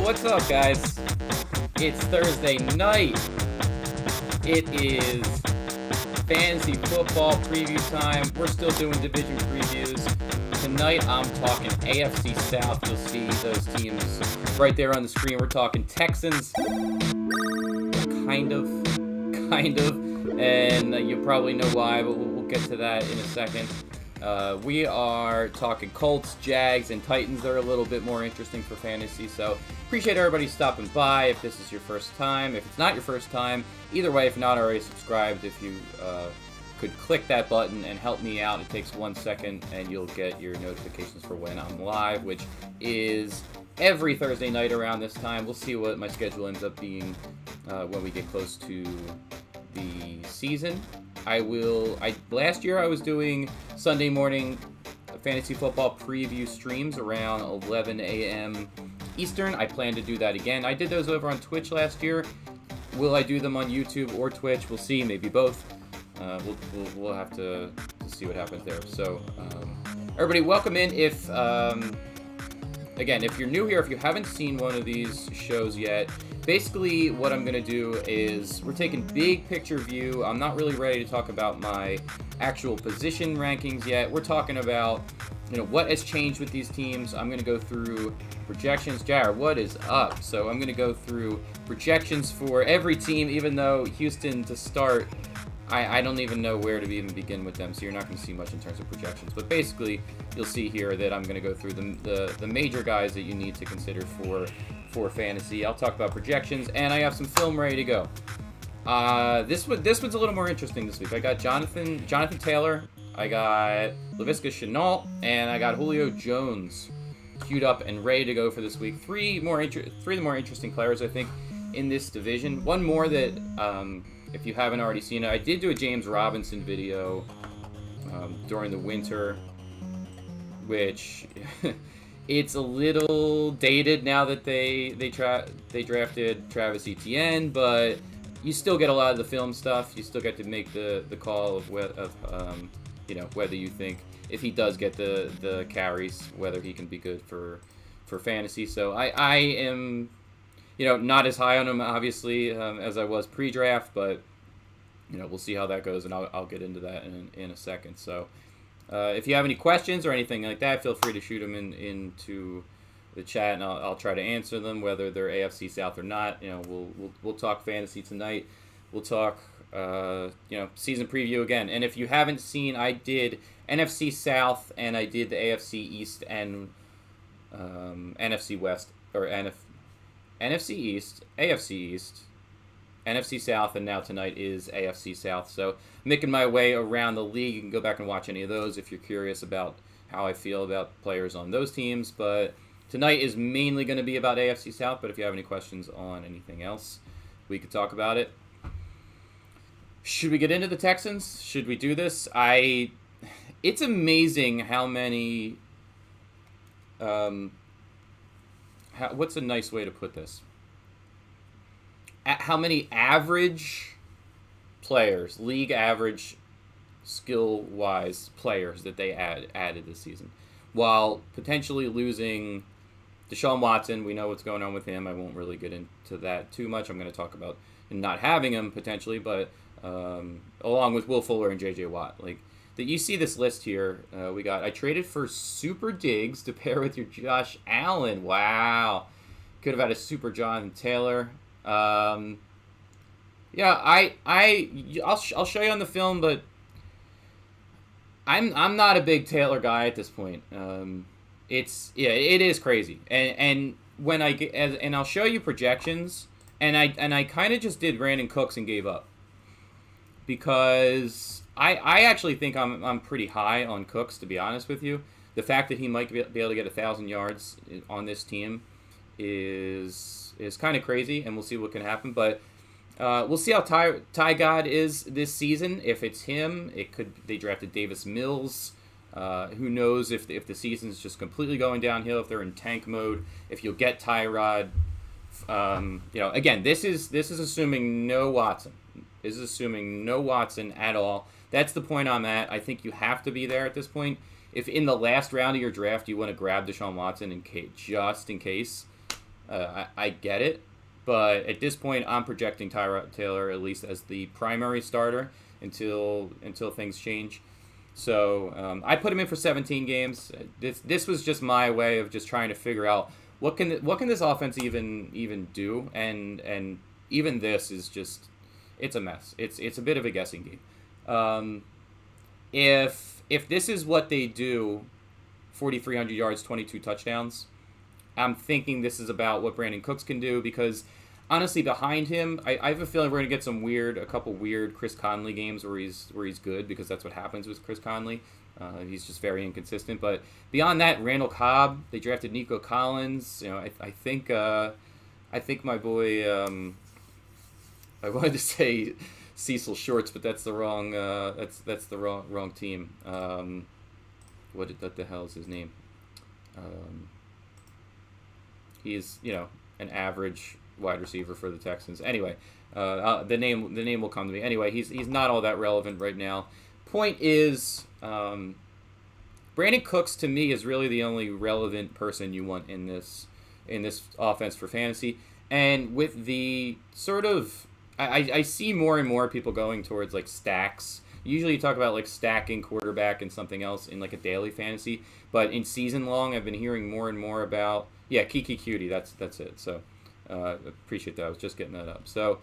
What's up, guys? It's Thursday night. It is fantasy football preview time. We're still doing division previews. Tonight, I'm talking AFC South. You'll see those teams right there on the screen. We're talking Texans, kind of, and you probably know why, but we'll get to that in a second. We are talking Colts, Jags, and Titans. They're a little bit more interesting for fantasy, so appreciate everybody stopping by. If this is your first time, if it's not your first time, either way, if not already subscribed, if you could click that button and help me out. It takes 1 second, and you'll get your notifications for when I'm live, which is every Thursday night around this time. We'll see what my schedule ends up being when we get close to the season. Last year I was doing Sunday morning fantasy football preview streams around 11 a.m. Eastern. I plan to do that again. I did those over on Twitch last year. Will I do them on YouTube or Twitch? We'll see, maybe both. We'll have to see what happens there. So, everybody, welcome in. If you're new here, if you haven't seen one of these shows yet, basically what I'm going to do is we're taking big picture view. I'm not really ready to talk about my actual position rankings yet. We're talking about, what has changed with these teams. I'm going to go through projections. Jared, what is up? So I'm going to go through projections for every team, even though Houston to start, I don't even know where to even begin with them, so you're not going to see much in terms of projections. But basically, you'll see here that I'm going to go through the major guys that you need to consider for fantasy. I'll talk about projections, and I have some film ready to go. This one's a little more interesting this week. I got Jonathan Taylor, I got Laviska Shenault, and I got Julio Jones queued up and ready to go for this week. Three of the more interesting players, I think, in this division. One more that, if you haven't already seen it, I did do a James Robinson video during the winter, which it's a little dated now that they drafted Travis Etienne, but you still get a lot of the film stuff. You still get to make the call of whether you think if he does get the carries, whether he can be good for fantasy. So I am not as high on him obviously as I was pre-draft, but we'll see how that goes, and I'll get into that in a second. So. If you have any questions or anything like that, feel free to shoot them into the chat, and I'll try to answer them, whether they're AFC South or not. We'll talk fantasy tonight. We'll talk season preview again. And if you haven't seen, I did NFC South and I did the AFC East and NFC West or NFC East, AFC East, NFC South, and now tonight is AFC South. So making my way around the league. You can go back and watch any of those if you're curious about how I feel about players on those teams. But tonight is mainly going to be about AFC South, but if you have any questions on anything else, we could talk about it. Should we get into the Texans? Should we do this? It's amazing how many... what's a nice way to put this? How many average players, league average skill-wise players that they added this season, while potentially losing Deshaun Watson. We know what's going on with him. I won't really get into that too much. I'm going to talk about not having him potentially, but along with Will Fuller and J.J. Watt. You see this list here. I traded for Super Diggs to pair with your Josh Allen. Wow. Could have had a Super Jonathan Taylor. I'll show you on the film, but I'm not a big Taylor guy at this point. It is crazy, and when and I'll show you projections, and I kind of just did Brandon Cooks and gave up because I actually think I'm pretty high on Cooks, to be honest with you. The fact that he might be able to get 1,000 yards on this team is kind of crazy, and we'll see what can happen. But we'll see how Ty God is this season. If it's him, they drafted Davis Mills. Who knows if the season's just completely going downhill, if they're in tank mode, if you'll get Tyrod. Again, this is assuming no Watson. This is assuming no Watson at all. That's the point I'm at. I think you have to be there at this point. If in the last round of your draft you want to grab Deshaun Watson just in case, I get it, but at this point, I'm projecting Tyrod Taylor at least as the primary starter until things change. So I put him in for 17 games. This was just my way of just trying to figure out what can this offense even do, and even this is just, it's a mess. It's a bit of a guessing game. If this is what they do, 4,300 yards, 22 touchdowns, I'm thinking this is about what Brandon Cooks can do, because honestly, behind him, I have a feeling we're going to get a couple weird Chris Conley games where he's good, because that's what happens with Chris Conley. He's just very inconsistent. But beyond that, Randall Cobb, they drafted Nico Collins. I think my boy, I wanted to say Cecil Shorts, but that's the wrong that's the wrong team. What the hell is his name? He's an average wide receiver for the Texans. Anyway, the name will come to me. Anyway, he's not all that relevant right now. Point is, Brandon Cooks to me is really the only relevant person you want in this offense for fantasy. And with the sort of, I see more and more people going towards like stacks. Usually you talk about like stacking quarterback and something else in like a daily fantasy, but in season long I've been hearing more and more about Kiki Cutie. That's it. So appreciate that. I was just getting that up. So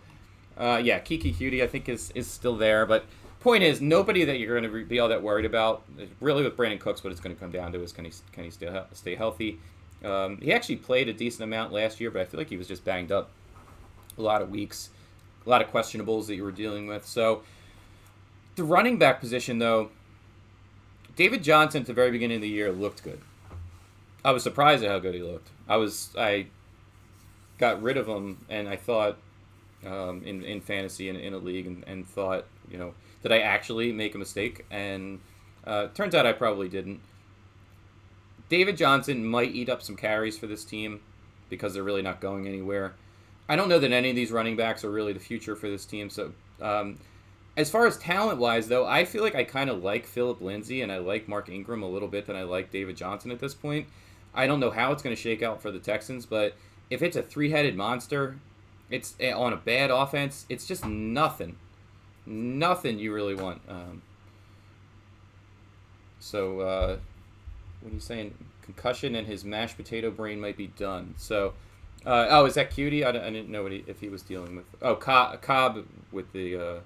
Kiki Cutie I think is still there, but point is, nobody that you're going to be all that worried about. Really, with Brandon Cooks, what it's going to come down to is can he stay healthy. He actually played a decent amount last year, but I feel like he was just banged up a lot of weeks, a lot of questionables that you were dealing with. So the running back position, though, David Johnson at the very beginning of the year looked good. I was surprised at how good he looked. I got rid of him, and I thought in fantasy in a league, and thought, did I actually make a mistake? And turns out I probably didn't. David Johnson might eat up some carries for this team because they're really not going anywhere. I don't know that any of these running backs are really the future for this team. So as far as talent-wise, though, I feel like I kind of like Phillip Lindsay and I like Mark Ingram a little bit than I like David Johnson at this point. I don't know how it's going to shake out for the Texans, but if it's a three-headed monster, it's on a bad offense, it's just nothing you really want. So what are you saying? Concussion and his mashed potato brain might be done. So, is that Cutie? I didn't know if he was dealing with. Oh, Cobb with the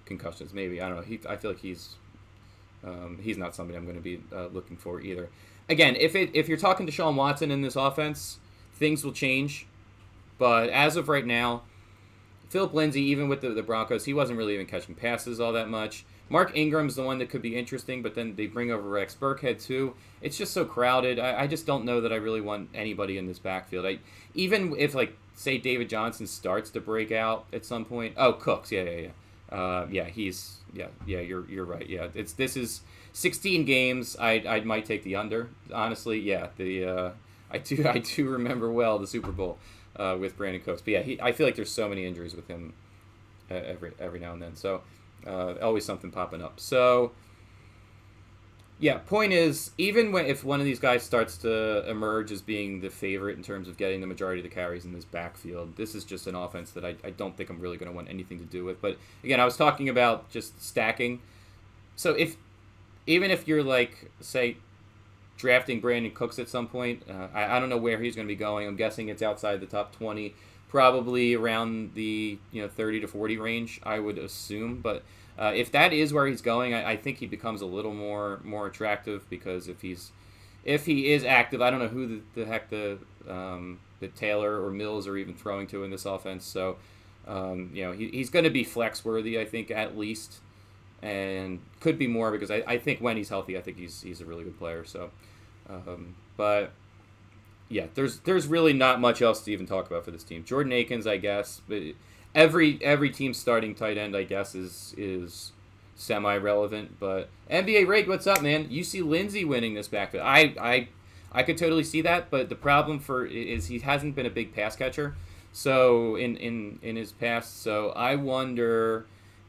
concussions. Maybe, I don't know. I feel like he's not somebody I'm going to be looking for either. Again, if you're talking to Deshaun Watson in this offense, things will change. But as of right now, Phillip Lindsay, even with the Broncos, he wasn't really even catching passes all that much. Mark Ingram's the one that could be interesting, but then they bring over Rex Burkhead too. It's just so crowded. I just don't know that I really want anybody in this backfield. Even if, like, say David Johnson starts to break out at some point. Oh, Cooks, yeah. You're right. Yeah, this is 16 games. I might take the under. Honestly, yeah. I do remember well the Super Bowl with Brandon Cooks. But yeah, I feel like there's so many injuries with him every now and then. So always something popping up. So yeah, point is, even if one of these guys starts to emerge as being the favorite in terms of getting the majority of the carries in this backfield, this is just an offense that I don't think I'm really going to want anything to do with. But again, I was talking about just stacking. So even if you're like, say, drafting Brandon Cooks at some point, I don't know where he's going to be going. I'm guessing it's outside the top 20, probably around the 30 to 40 range, I would assume. But if that is where he's going, I think he becomes a little more attractive, because if he is active, I don't know who the heck the Taylor or Mills are even throwing to in this offense. So he's going to be flex worthy, I think, at least, and could be more, because I think when he's healthy, I think he's a really good player. So, but yeah, there's really not much else to even talk about for this team. Jordan Akins, I guess, but every team starting tight end, I guess, is semi-relevant. But NBA Rig, what's up, man? You see Lindsay winning this backfield. I could totally see that, but the problem is he hasn't been a big pass catcher. So in his past, so I wonder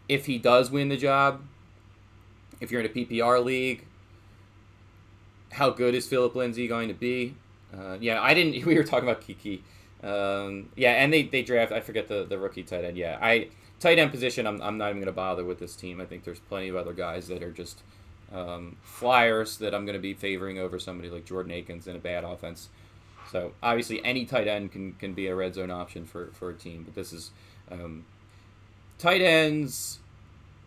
if he does win the job. If you're in a PPR league, how good is Phillip Lindsay going to be? Yeah, I didn't. We were talking about Kiki. Yeah, and they draft. I forget the rookie tight end. Yeah, tight end position. I'm not even going to bother with this team. I think there's plenty of other guys that are just flyers that I'm going to be favoring over somebody like Jordan Akins in a bad offense. So obviously any tight end can be a red zone option for a team, but this is tight ends.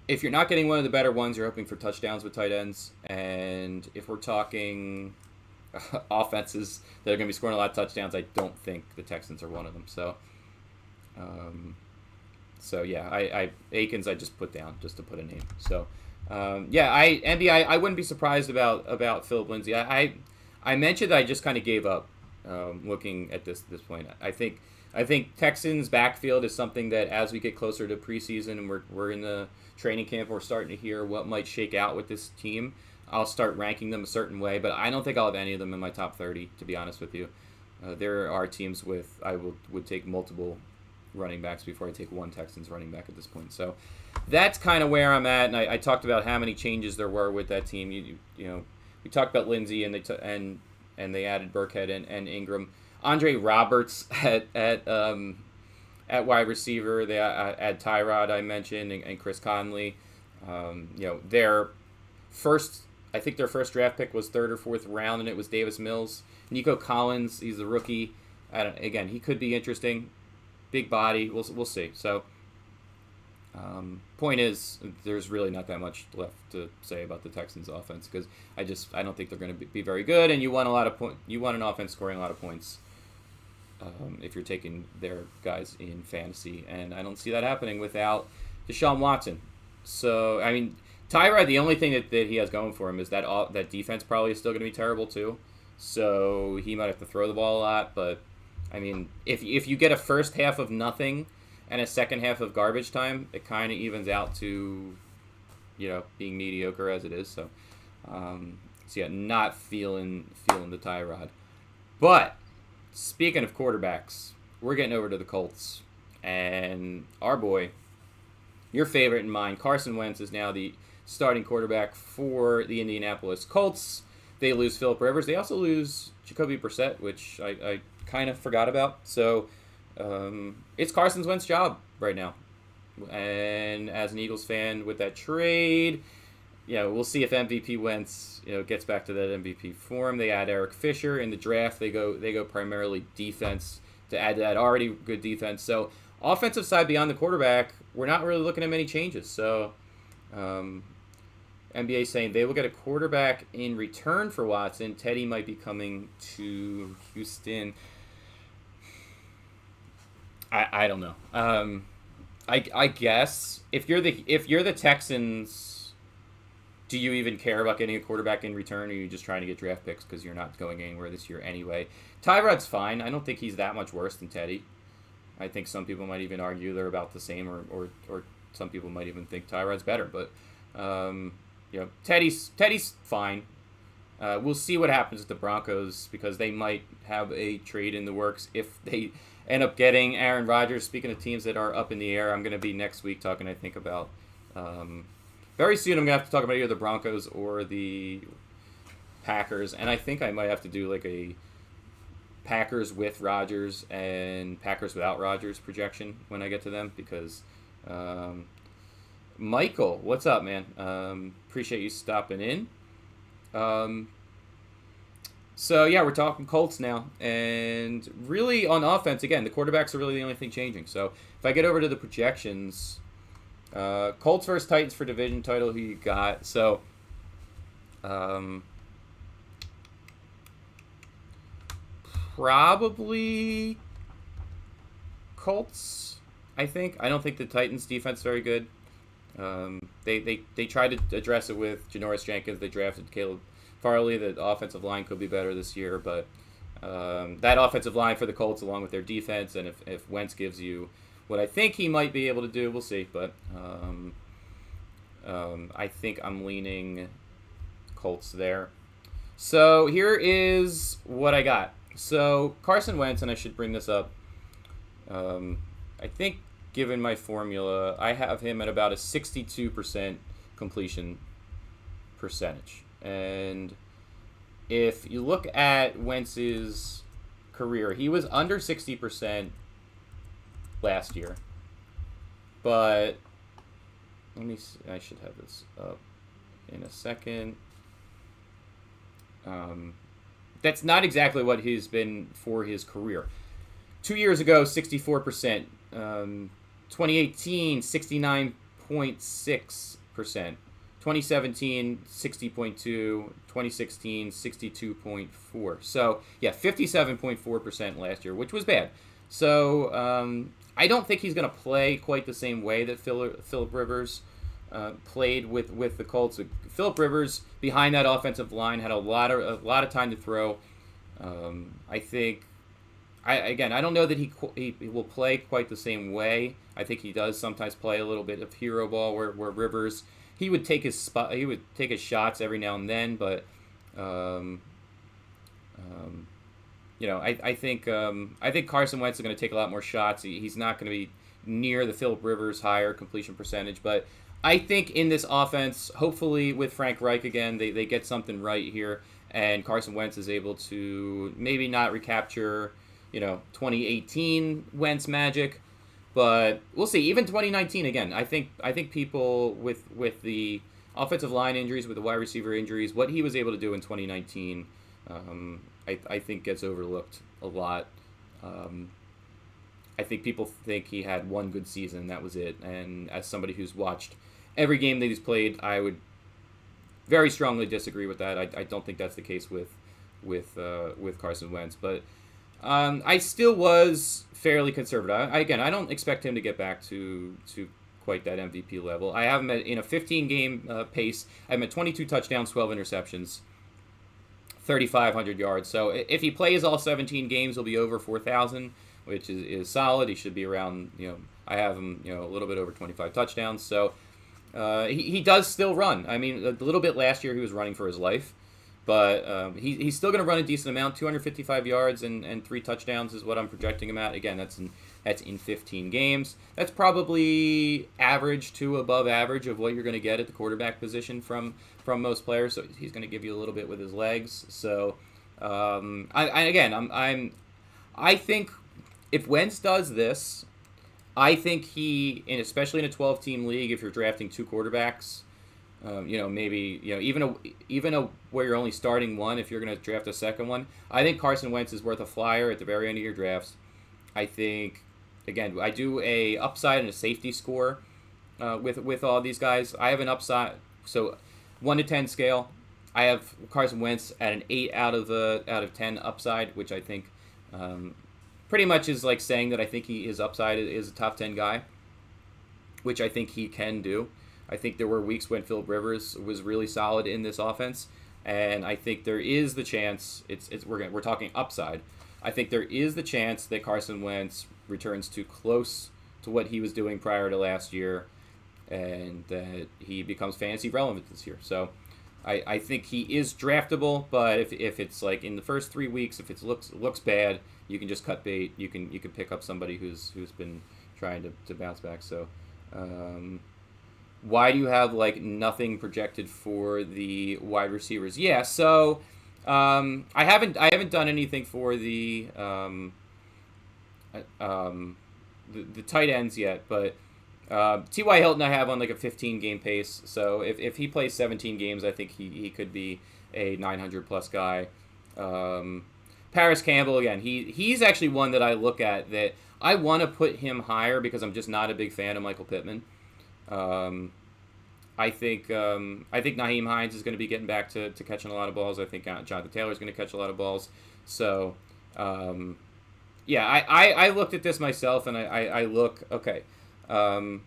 If you're not getting one of the better ones, you're hoping for touchdowns with tight ends. And if we're talking offenses that are going to be scoring a lot of touchdowns, I don't think the Texans are one of them. So yeah, I Akins I just put down just to put a name. So yeah, I wouldn't be surprised about Philip Lindsay. I mentioned that I just kind of gave up looking at this point. I think Texans backfield is something that as we get closer to preseason and we're in the training camp, we're starting to hear what might shake out with this team. I'll start ranking them a certain way, but I don't think I'll have any of them in my top 30, to be honest with you. There are teams with I would take multiple running backs before I take one Texans running back at this point. So that's kind of where I'm at, and I talked about how many changes there were with that team. You know, we talked about Lindsay, and they added Burkhead and Ingram. Andre Roberts at wide receiver. They add Tyrod, I mentioned, and Chris Conley. Their first draft pick was 3rd or 4th round, and it was Davis Mills. Nico Collins, he's a rookie. Again, he could be interesting. Big body. We'll see. So, point is, there's really not that much left to say about the Texans' offense because I don't think they're going to be very good. And you want an offense scoring a lot of points if you're taking their guys in fantasy, and I don't see that happening without Deshaun Watson. So, I mean, Tyrod, the only thing that he has going for him is that defense probably is still going to be terrible too. So he might have to throw the ball a lot, but I mean, if you get a first half of nothing and a second half of garbage time, it kind of evens out to, being mediocre as it is. So, yeah, not feeling the Tyrod. But speaking of quarterbacks, we're getting over to the Colts, and our boy, your favorite and mine, Carson Wentz, is now the starting quarterback for the Indianapolis Colts. They lose Phillip Rivers. They also lose Jacoby Brissett, which I kind of forgot about. So it's Carson Wentz's job right now. And as an Eagles fan with that trade, we'll see if MVP Wentz gets back to that MVP form. They add Eric Fisher in the draft. They go primarily defense to add to that already good defense. So offensive side beyond the quarterback, we're not really looking at many changes. So NBA saying they will get a quarterback in return for Watson. Teddy might be coming to Houston. I don't know. I guess if you're the Texans, do you even care about getting a quarterback in return, or are you just trying to get draft picks because you're not going anywhere this year anyway? Tyrod's fine. I don't think he's that much worse than Teddy. I think some people might even argue they're about the same, or some people might even think Tyrod's better. But Teddy's fine. We'll see what happens with the Broncos because they might have a trade in the works if they end up getting Aaron Rodgers. Speaking of teams that are up in the air, I'm going to be next week talking, I think, about very soon I'm going to have to talk about either the Broncos or the Packers, and I think I might have to do like a Packers with Rodgers and Packers without Rodgers projection when I get to them because Michael, what's up, man? Appreciate you stopping in. So, yeah, we're talking Colts now. And really, on offense, again, the quarterbacks are really the only thing changing. So, if I get over to the projections, Colts versus Titans for division title, who you got? So, probably Colts, I think. I don't think the Titans' defense is very good. They tried to address it with Janoris Jenkins. They drafted Caleb Farley. The offensive line could be better this year, but that offensive line for the Colts, along with their defense, and if Wentz gives you what I think he might be able to do, we'll see. But I think I'm leaning Colts there. So here is what I got. So Carson Wentz, and I should bring this up. I think, given my formula, I have him at about a 62% completion percentage. And if you look at Wentz's career, he was under 60% last year. But let me see. I should have this up in a second. That's not exactly what he's been for his career. 2 years ago, 64%. 2018, 69.6%. 2017, 60.2. 2016, 62.4. So, yeah, 57.4% last year, which was bad. So, I don't think he's going to play quite the same way that Phillip Rivers played with the Colts. Phillip Rivers behind that offensive line had a lot of time to throw. I think, I don't know that he will play quite the same way. I think he does sometimes play a little bit of hero ball where Rivers, he would take his shots every now and then, but I think Carson Wentz is going to take a lot more shots. He's not going to be near the Phillip Rivers higher completion percentage, but I think in this offense, hopefully with Frank Reich again, they get something right here, and Carson Wentz is able to maybe not recapture 2018 Wentz magic, but we'll see. Even 2019 again. I think people with the offensive line injuries, with the wide receiver injuries, what he was able to do in 2019, I think gets overlooked a lot. I think people think he had one good season and that was it. And as somebody who's watched every game that he's played, I would very strongly disagree with that. I don't think that's the case with Carson Wentz, but I still was fairly conservative. I don't expect him to get back to quite that MVP level. I have him in a 15-game pace. I have him at 22 touchdowns, 12 interceptions, 3,500 yards. So if he plays all 17 games, he'll be over 4,000, which is solid. He should be around, I have him, a little bit over 25 touchdowns. So he does still run. I mean, a little bit last year he was running for his life. But he's still going to run a decent amount. 255 yards and 3 touchdowns is what I'm projecting him at. Again, that's in 15 games. That's probably average to above average of what you're going to get at the quarterback position from most players. So he's going to give you a little bit with his legs. So I think if Wentz does this, I think especially in a 12-team league, if you're drafting 2 quarterbacks. Maybe even where you're only starting one, if you're going to draft a second one, I think Carson Wentz is worth a flyer at the very end of your drafts. I think, again, I do a upside and a safety score with all these guys. I have an upside, so 1 to 10 scale. I have Carson Wentz at an 8 out of 10 upside, which I think pretty much is like saying that I think his upside is a top 10 guy, which I think he can do. I think there were weeks when Phillip Rivers was really solid in this offense, and I think there is the chance. We're talking upside. I think there is the chance that Carson Wentz returns to close to what he was doing prior to last year, and that he becomes fantasy relevant this year. So, I think he is draftable, but if it's like in the first 3 weeks, if it looks bad, you can just cut bait. You can pick up somebody who's been trying to bounce back. So. Why do you have nothing projected for the wide receivers? Yeah, so I haven't done anything for the tight ends yet, but T.Y. Hilton I have on a 15-game pace. So if he plays 17 games, I think he could be a 900+ guy. Paris Campbell again, he's actually one that I look at that I want to put him higher because I'm just not a big fan of Michael Pittman. I think Nyheim Hines is going to be getting back to catching a lot of balls. I think Jonathan Taylor is going to catch a lot of balls. So, I looked at this myself, and I look, okay. I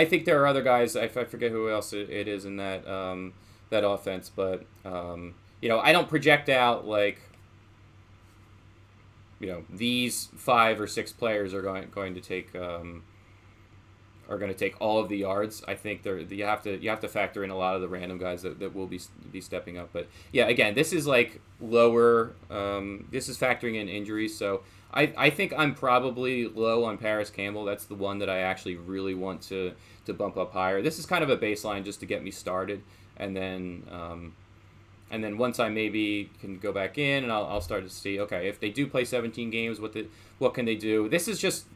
think there are other guys. I forget who else it is in that offense, but I don't project out these 5 or 6 players are going to take. Are going to take all of the yards. I think you have to factor in a lot of the random guys that will be stepping up. But yeah, again, this is lower. This is factoring in injuries. So I think I'm probably low on Paris Campbell. That's the one that I actually really want to bump up higher. This is kind of a baseline just to get me started, and then And then once I maybe can go back in and I'll start to see, okay, if they do play 17 games, what can they do? This is just,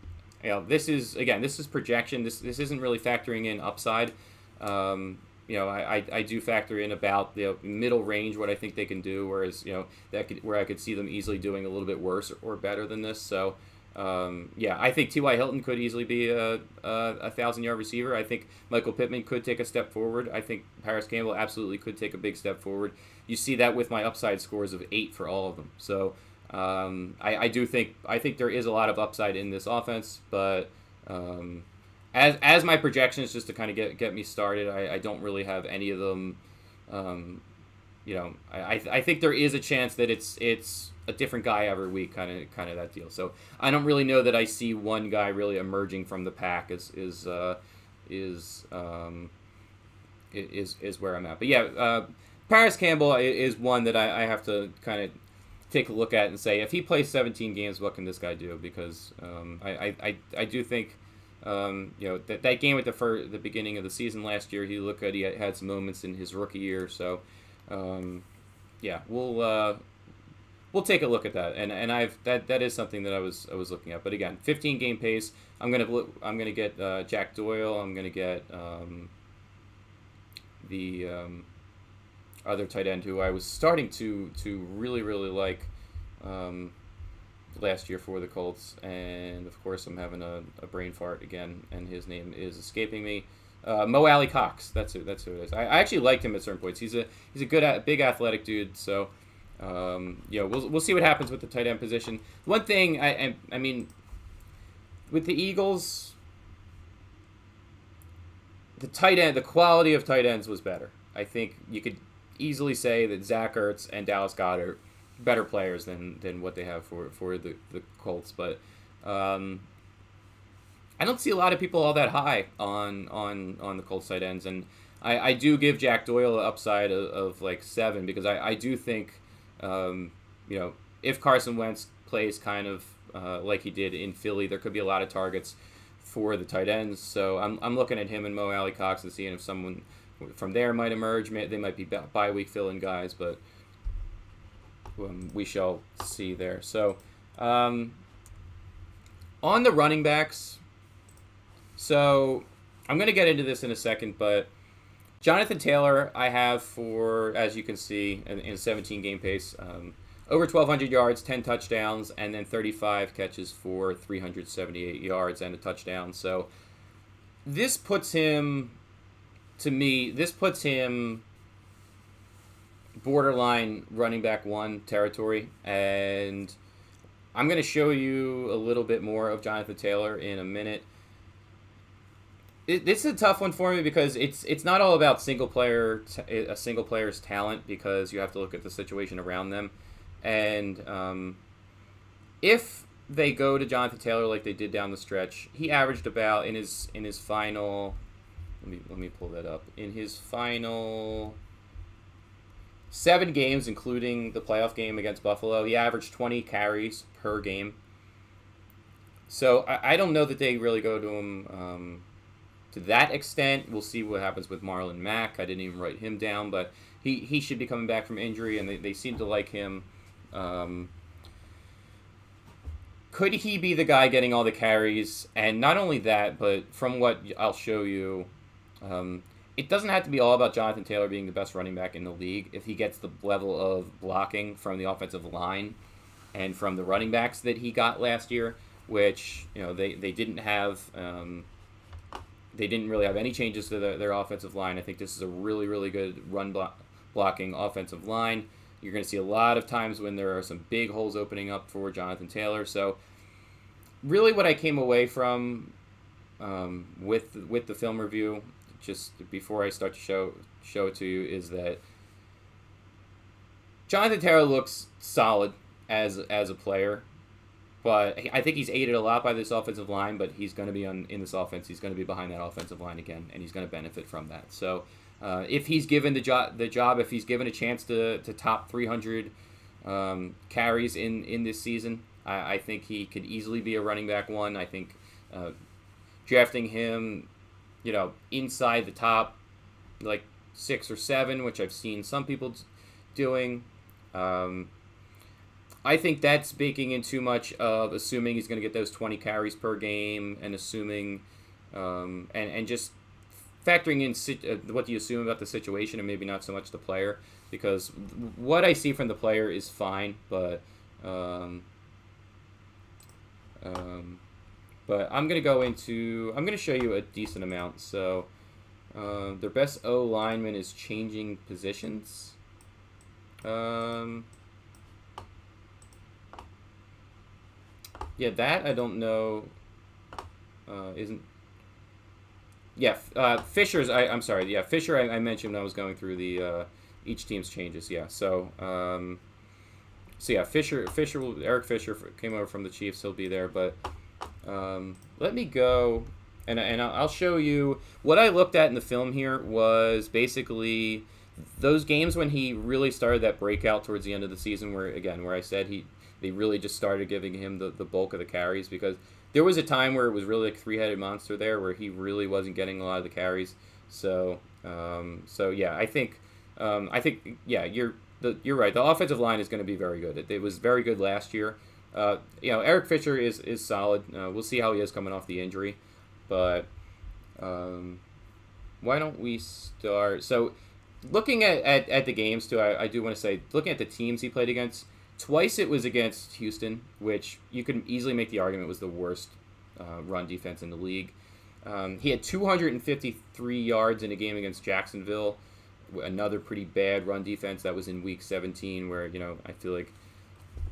this is projection. This isn't really factoring in upside. I do factor in about the middle range what I think they can do, whereas where I could see them easily doing a little bit worse or better than this. So I think T.Y. Hilton could easily be a 1,000-yard receiver. I think Michael Pittman could take a step forward. I think Paris Campbell absolutely could take a big step forward. You see that with my upside scores of 8 for all of them. So I think there is a lot of upside in this offense, but as my projections, just to kind of get me started, I don't really have any of them. I think there is a chance that it's a different guy every week, kind of that deal. So I don't really know that I see one guy really emerging from the pack is where I'm at. But Paris Campbell is one that I have to kind of take a look at and say, if he plays 17 games, what can this guy do? Because I do think that game at the beginning of the season last year, he looked good. He had some moments in his rookie year. So we'll take a look at that, and that is something that I was looking at. But again, 15 game pace. I'm gonna get Jack Doyle. I'm gonna get the other tight end who I was starting to really like last year for the Colts, and of course I'm having a brain fart again, and his name is escaping me. Mo Alley Cox. That's who it is. I actually liked him at certain points. He's a good big athletic dude. So. We'll see what happens with the tight end position. One thing, I mean, with the Eagles, the quality of tight ends was better. I think you could easily say that Zach Ertz and Dallas Goedert are better players than what they have for the Colts. But I don't see a lot of people all that high on the Colts tight ends, and I do give Jack Doyle an upside of like 7 because I do think. If Carson Wentz plays kind of like he did in Philly, there could be a lot of targets for the tight ends. So I'm looking at him and Mo Alley Cox and seeing if someone from there might emerge. They might be bye week fill-in guys, but we shall see there. So on the running backs, so I'm going to get into this in a second, but Jonathan Taylor, I have for, as you can see, in a 17-game pace, over 1,200 yards, 10 touchdowns, and then 35 catches for 378 yards and a touchdown. So this puts him borderline running back 1 territory. And I'm going to show you a little bit more of Jonathan Taylor in a minute. This is a tough one for me because it's not all about a single player's talent, because you have to look at the situation around them. And if they go to Jonathan Taylor like they did down the stretch, he averaged about in his final. Let me pull that up. In his final 7 games, including the playoff game against Buffalo, he averaged 20 carries per game. So I don't know that they really go to him. To that extent, we'll see what happens with Marlon Mack. I didn't even write him down, but he should be coming back from injury, and they seem to like him. Could he be the guy getting all the carries? And not only that, but from what I'll show you, it doesn't have to be all about Jonathan Taylor being the best running back in the league. If he gets the level of blocking from the offensive line and from the running backs that he got last year, which they didn't have. They didn't really have any changes to their offensive line. I think this is a really, really good run-blocking offensive line. You're going to see a lot of times when there are some big holes opening up for Jonathan Taylor. So really what I came away from with the film review, just before I start to show it to you, is that Jonathan Taylor looks solid as a player. But I think he's aided a lot by this offensive line, but he's going to be in this offense. He's going to be behind that offensive line again, and he's going to benefit from that. So if he's given the job, if he's given a chance to top 300 carries in this season, I think he could easily be a running back 1. I think drafting him, inside the top, like 6 or 7, which I've seen some people doing. I think that's baking in too much of assuming he's going to get those 20 carries per game and assuming and just factoring in what do you assume about the situation and maybe not so much the player, because what I see from the player is fine, but I'm going to show you a decent amount. So their best O lineman is changing positions. Yeah, that I don't know. Isn't. Yeah, Fisher's. I'm sorry. Yeah, Fisher. I mentioned when I was going through the each team's changes. Yeah. So yeah, Fisher. Eric Fisher came over from the Chiefs. He'll be there. But let me go and I'll show you what I looked at in the film here was basically those games when he really started that breakout towards the end of the season, where I said they really just started giving him the bulk of the carries, because there was a time where it was really like three-headed monster there where he really wasn't getting a lot of the carries. So yeah, I think yeah, you're right. The offensive line is going to be very good. It was very good last year. Eric Fisher is solid. We'll see how he is coming off the injury, but why don't we start? So looking at the games too, I do want to say, looking at the teams he played against. Twice it was against Houston, which you could easily make the argument was the worst run defense in the league. He had 253 yards in a game against Jacksonville, another pretty bad run defense. That was in Week 17, where I feel like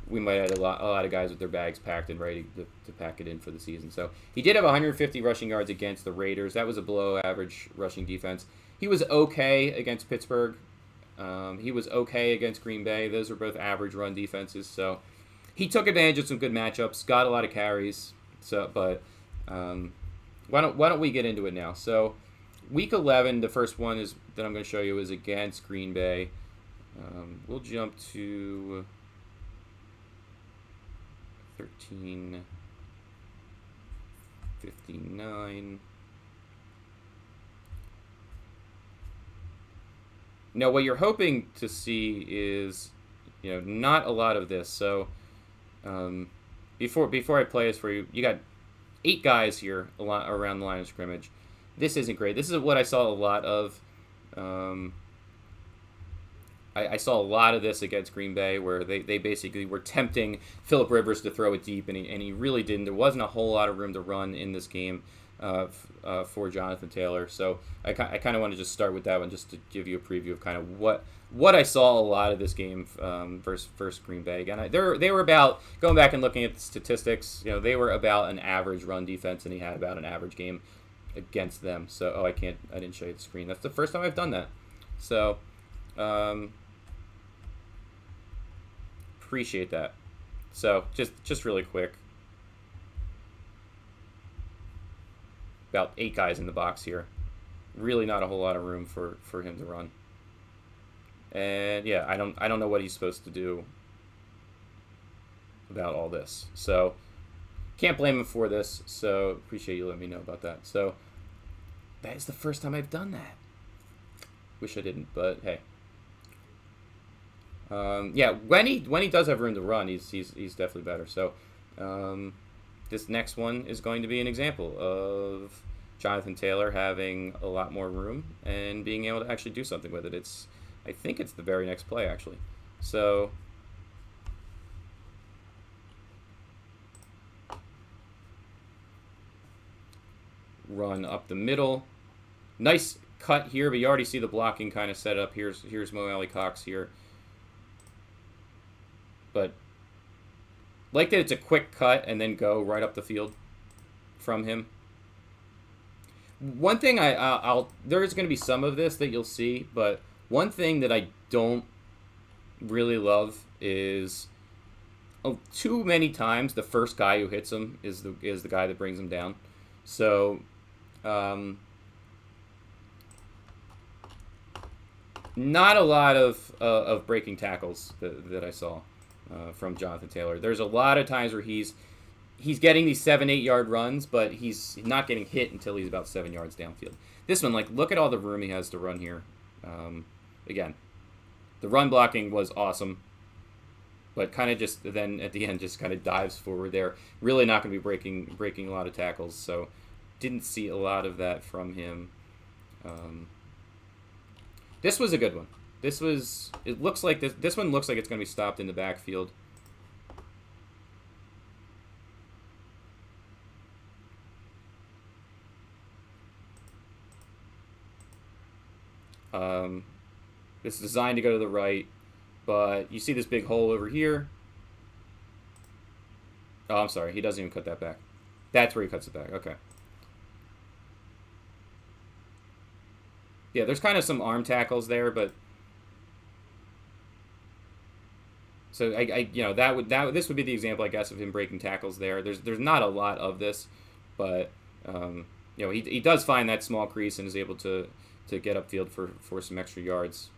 we might have had a lot of guys with their bags packed and ready to pack it in for the season. So he did have 150 rushing yards against the Raiders. That was a below-average rushing defense. He was okay against Pittsburgh. He was okay against Green Bay. Those are both average run defenses. So he took advantage of some good matchups, got a lot of carries. So, but why don't we get into it now? So Week 11, the first one that I'm going to show you is against Green Bay. We'll jump to 13:59. Now, what you're hoping to see is, not a lot of this. So, before I play this for you, you got 8 guys here around the line of scrimmage. This isn't great. This is what I saw a lot of. I saw a lot of this against Green Bay, where they basically were tempting Phillip Rivers to throw it deep, and he really didn't. There wasn't a whole lot of room to run in this game for Jonathan Taylor. So I kind of want to just start with that one, just to give you a preview of kind of what I saw a lot of this game versus Green Bay. Again, they were about, going back and looking at the statistics, they were about an average run defense, and he had about an average game against them. So I didn't show you the screen. That's the first time I've done that. So appreciate that. So just really quick. About 8 guys in the box here. Really not a whole lot of room for him to run. And yeah, I don't know what he's supposed to do about all this. So can't blame him for this. So appreciate you letting me know about that. So that is the first time I've done that. Wish I didn't, but hey. Yeah, when he does have room to run, he's definitely better. So this next one is going to be an example of Jonathan Taylor having a lot more room and being able to actually do something with it. I think it's the very next play, actually. So run up the middle. Nice cut here, but you already see the blocking kind of set up. Here's Mo Alley-Cox here. But like that it's a quick cut and then go right up the field from him. One thing there's going to be some of this that you'll see, but one thing that I don't really love is too many times the first guy who hits him is the guy that brings him down. So not a lot of breaking tackles that I saw from Jonathan Taylor. There's a lot of times where he's getting these 7-8 yard runs, but he's not getting hit until he's about 7 yards downfield. This one, look at all the room he has to run here. Again, The run blocking was awesome, but kind of just then at the end just kind of dives forward there. Really not going to be breaking a lot of tackles, so didn't see a lot of that from him. This was a good one. This was. It looks like this one looks like it's going to be stopped in the backfield. It's designed to go to the right, but you see this big hole over here. Oh, I'm sorry. He doesn't even cut that back. That's where he cuts it back. Okay. Yeah, there's kind of some arm tackles there, but so this would be the example, I guess, of him breaking tackles there. There's not a lot of this, but he does find that small crease and is able to get upfield for some extra yards.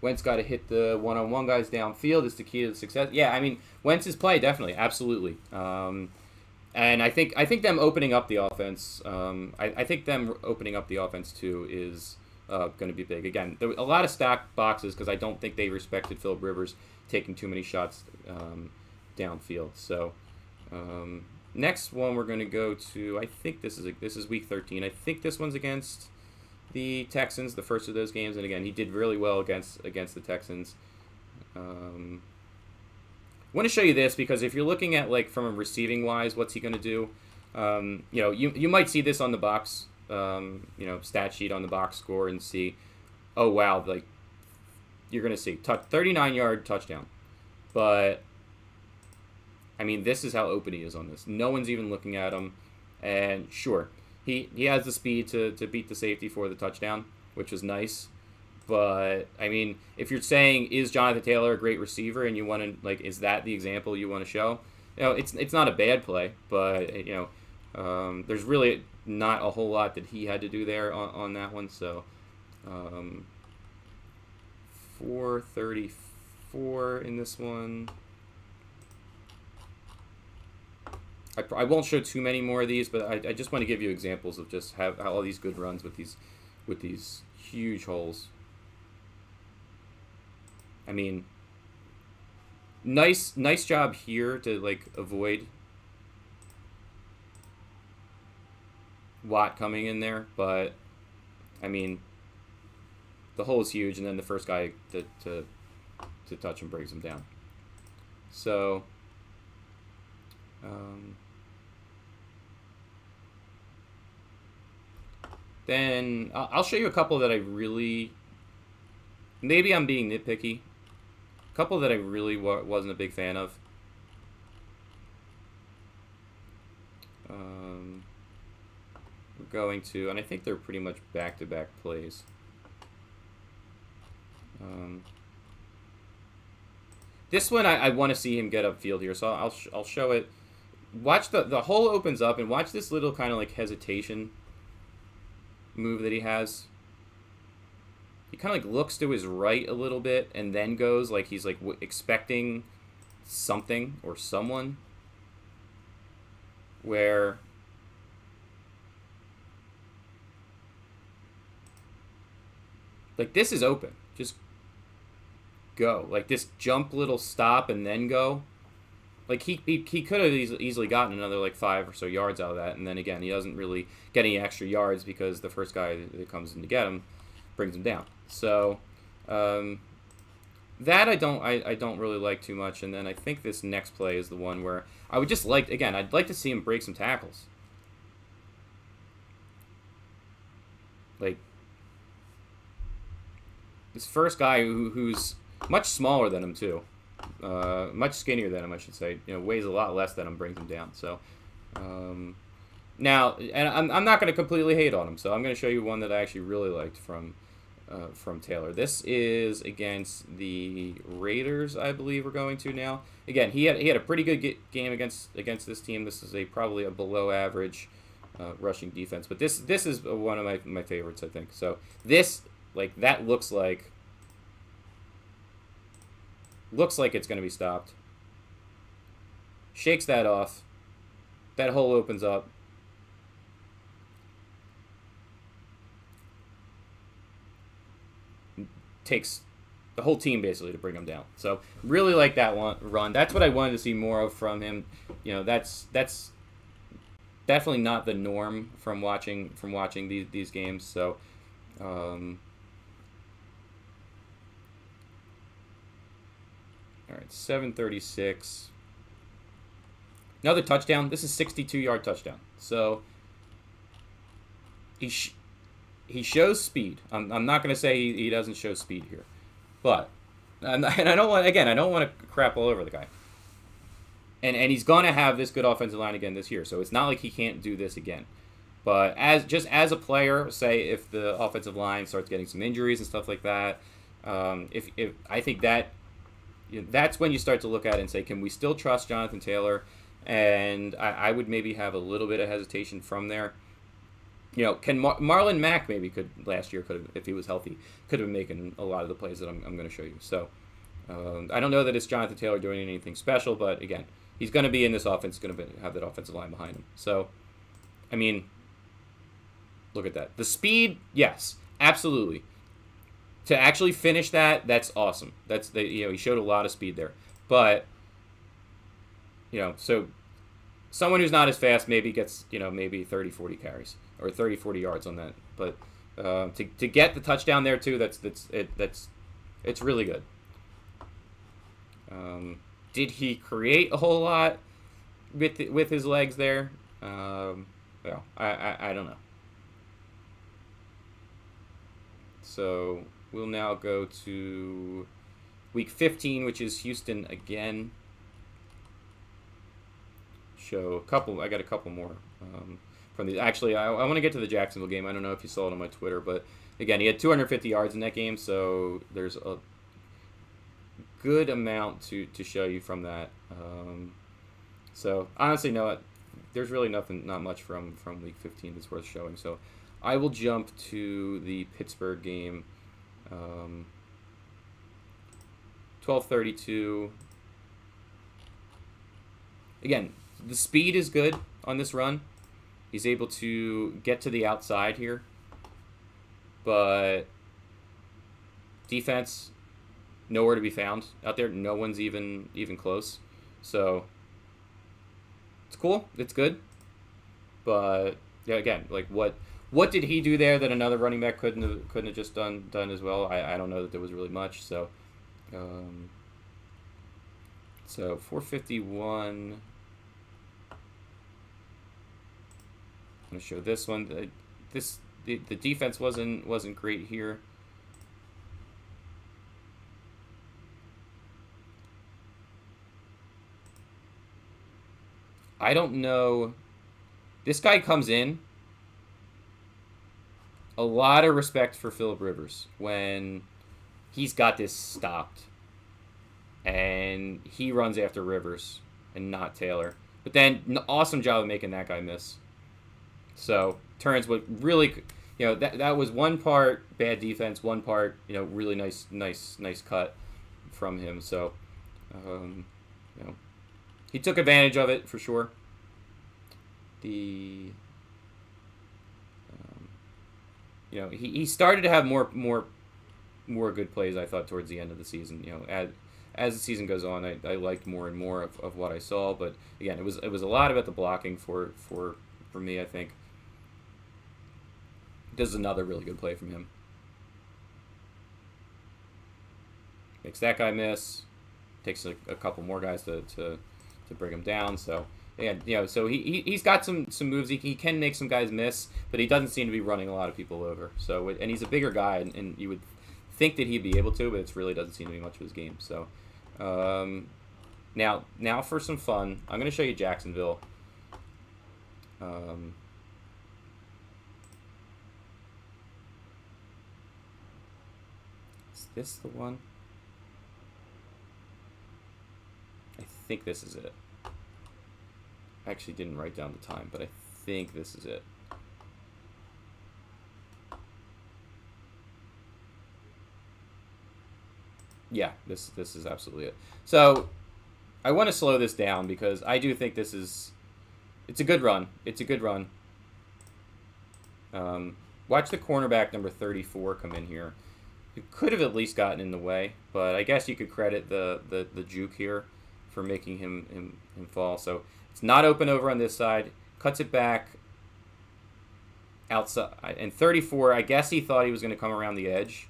Wentz got to hit the one-on-one guys downfield is the key to success. Yeah, I mean, Wentz's play, definitely, absolutely. And I think them opening up the offense, I think them opening up the offense too is going to be big. Again, there were a lot of stacked boxes because I don't think they respected Phillip Rivers taking too many shots downfield. So next one we're going to go to, I think this is week 13. I think this one's against the Texans, the first of those games, and again, he did really well against the Texans. I want to show you this because if you're looking at like from a receiving wise, what's he going to do? You might see this on the box, stat sheet on the box score and see, oh wow, like you're going to see 39-yard touchdown, but I mean this is how open he is on this. No one's even looking at him, and sure. He has the speed to beat the safety for the touchdown, which is nice. But, I mean, if you're saying, is Jonathan Taylor a great receiver and you want to, like, is that the example you want to show? It's not a bad play, but, there's really not a whole lot that he had to do there on that one. So, 434 in this one. I won't show too many more of these, but I just want to give you examples of just how all these good runs with these huge holes. I mean, nice job here to like avoid Watt coming in there, but I mean, the hole is huge, and then the first guy to touch him breaks him down. So. Then I'll show you a couple that I really, maybe I'm being nitpicky, a couple that I really wasn't a big fan of. We're going to, and I think they're pretty much back-to-back plays. This one I want to see him get upfield here, so I'll show it. Watch the hole opens up, and watch this little kind of like hesitation move that he has. He kind of like looks to his right a little bit and then goes like he's like expecting something or someone, where like this is open, just go. Like this jump little stop and then go. Like he could have easily gotten another like 5 or so yards out of that, and then again he doesn't really get any extra yards because the first guy that comes in to get him brings him down. So that I don't really like too much. And then I think this next play is the one where I would just like, again, I'd like to see him break some tackles. Like this first guy who's much smaller than him too. Much skinnier than him, I should say. Weighs a lot less than him, brings him down. So now, and I'm not going to completely hate on him. So I'm going to show you one that I actually really liked from Taylor. This is against the Raiders, I believe we're going to now. Again, he had a pretty good game against this team. This is probably a below average rushing defense, but this is one of my favorites, I think. So this that looks like it's going to be stopped. Shakes that off. That hole opens up. takes the whole team basically to bring him down. So really like that one run. That's what I wanted to see more of from him. You know, that's definitely not the norm from watching these games. So all right, 736. Another touchdown. This is 62-yard touchdown. So he shows speed. I'm not going to say he doesn't show speed here, but and I don't want to crap all over the guy. And he's going to have this good offensive line again this year, so it's not like he can't do this again. But as a player, say if the offensive line starts getting some injuries and stuff like that, if I think that that's when you start to look at it and say, can we still trust Jonathan Taylor? And I would maybe have a little bit of hesitation from there. You know, can Marlon Mack maybe last year if he was healthy, could have been making a lot of the plays that I'm going to show you. So I don't know that it's Jonathan Taylor doing anything special, but again, he's going to be in this offense, going to have that offensive line behind him. So, I mean, look at that. The speed, yes, absolutely. To actually finish that's awesome. He showed a lot of speed there. But, so someone who's not as fast maybe gets, maybe 30, 40 carries or 30, 40 yards on that. But to get the touchdown there too, it's really good. Did he create a whole lot with his legs there? Well, I don't know. So we'll now go to week 15, which is Houston again. I got a couple more from these. Actually, I want to get to the Jacksonville game. I don't know if you saw it on my Twitter, but again, he had 250 yards in that game, so there's a good amount to show you from that. So honestly, no, there's really not much from week 15 that's worth showing. So I will jump to the Pittsburgh game. 12:32. Again, the speed is good on this run. He's able to get to the outside here. But defense, nowhere to be found out there. No one's even close. So it's cool. It's good. But yeah, again, like what did he do there that another running back couldn't have just done as well? I don't know that there was really much. So 451. I'm gonna show this one. The defense wasn't great here. I don't know. This guy comes in. A lot of respect for Phillip Rivers when he's got this stopped. And he runs after Rivers and not Taylor. But then, an awesome job of making that guy miss. So, turns what really, that was one part bad defense, one part, really nice cut from him. So, he took advantage of it for sure. He started to have more good plays, I thought, towards the end of the season. As the season goes on, I liked more and more of what I saw. But again, it was a lot about the blocking for me, I think. This is another really good play from him. Makes that guy miss. Takes a couple more guys to bring him down. So again, so he's got some moves. He can make some guys miss, but he doesn't seem to be running a lot of people over. So and he's a bigger guy, and you would think that he'd be able to, but it really doesn't seem to be much of his game. So now for some fun, I'm going to show you Jacksonville. Is this the one? I think this is it. I actually didn't write down the time, but I think this is it. Yeah, this is absolutely it. So I want to slow this down because I do think it's a good run. It's a good run. Watch the cornerback number 34 come in here. It could have at least gotten in the way, but I guess you could credit the juke here for making him fall. So it's not open over on this side. Cuts it back outside. And 34, I guess he thought he was going to come around the edge.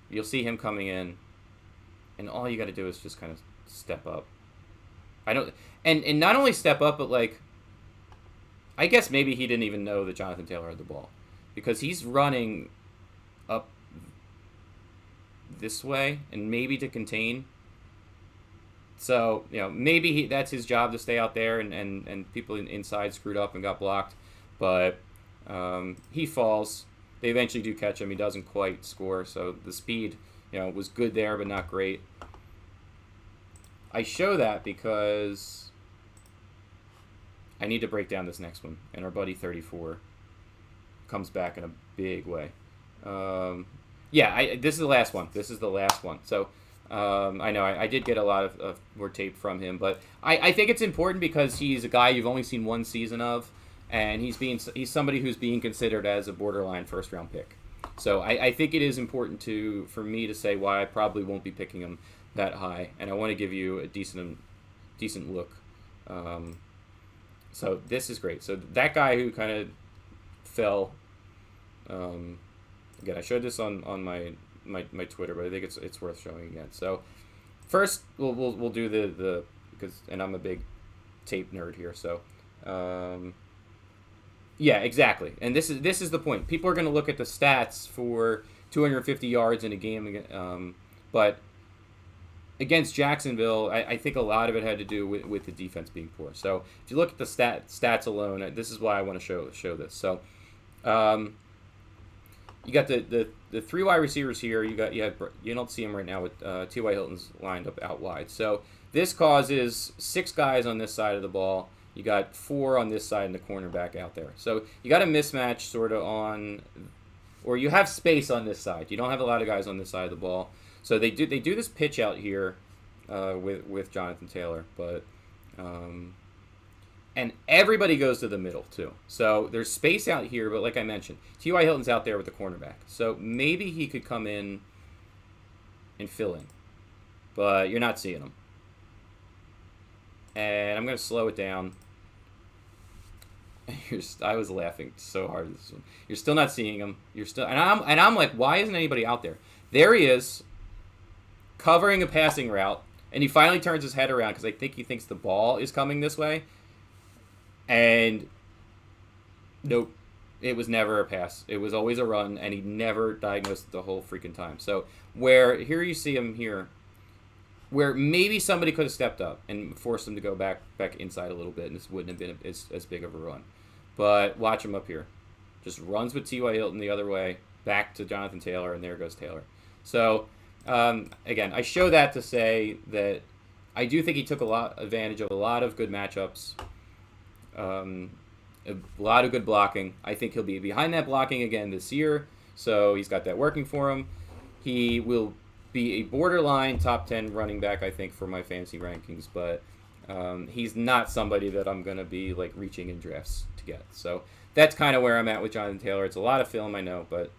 You'll see him coming in. And all you got to do is just kind of step up. And not only step up, but like, I guess maybe he didn't even know that Jonathan Taylor had the ball. Because he's running up this way and maybe to contain. So, maybe that's his job to stay out there, and people inside screwed up and got blocked. But he falls. They eventually do catch him. He doesn't quite score. So the speed, was good there, but not great. I show that because I need to break down this next one. And our buddy 34 comes back in a big way. This is the last one. So I know I did get a lot of more tape from him, but I think it's important because he's a guy you've only seen one season of, and he's somebody who's being considered as a borderline first-round pick. So I think it is important for me to say why I probably won't be picking him that high, and I want to give you a decent look. So this is great. So that guy who kind of fell. Again, I showed this on my Twitter, but I think it's worth showing again. So first we'll do the because I'm a big tape nerd here. So exactly. And this is the point. People are going to look at the stats for 250 yards in a game, but against Jacksonville, I think a lot of it had to do with the defense being poor. So if you look at the stats alone, this is why I want to show this. So you got the three wide receivers here. You don't see them right now with T.Y. Hilton's lined up out wide. So this causes 6 guys on this side of the ball. You got 4 on this side and the cornerback out there. So you got a mismatch sort of or you have space on this side. You don't have a lot of guys on this side of the ball. So they do this pitch out here with Jonathan Taylor, but and everybody goes to the middle too. So there's space out here, but like I mentioned, T.Y. Hilton's out there with the cornerback. So maybe he could come in and fill in, but you're not seeing him. And I'm going to slow it down. I was laughing so hard at this one. You're still not seeing him. And I'm like, why isn't anybody out there? There he is, covering a passing route, and he finally turns his head around because I think he thinks the ball is coming this way. And nope, it was never a pass. It was always a run, and he never diagnosed it the whole freaking time. So here you see him here, where maybe somebody could have stepped up and forced him to go back inside a little bit, and this wouldn't have been as big of a run. But watch him up here. Just runs with T.Y. Hilton the other way, back to Jonathan Taylor, and there goes Taylor. So, again, I show that to say that I do think he took advantage of a lot of good matchups, a lot of good blocking. I think he'll be behind that blocking again this year, so he's got that working for him. He will be a borderline top 10 running back, I think, for my fantasy rankings, but he's not somebody that I'm going to be like reaching in drafts to get. So that's kind of where I'm at with Jonathan Taylor. It's a lot of film, I know, but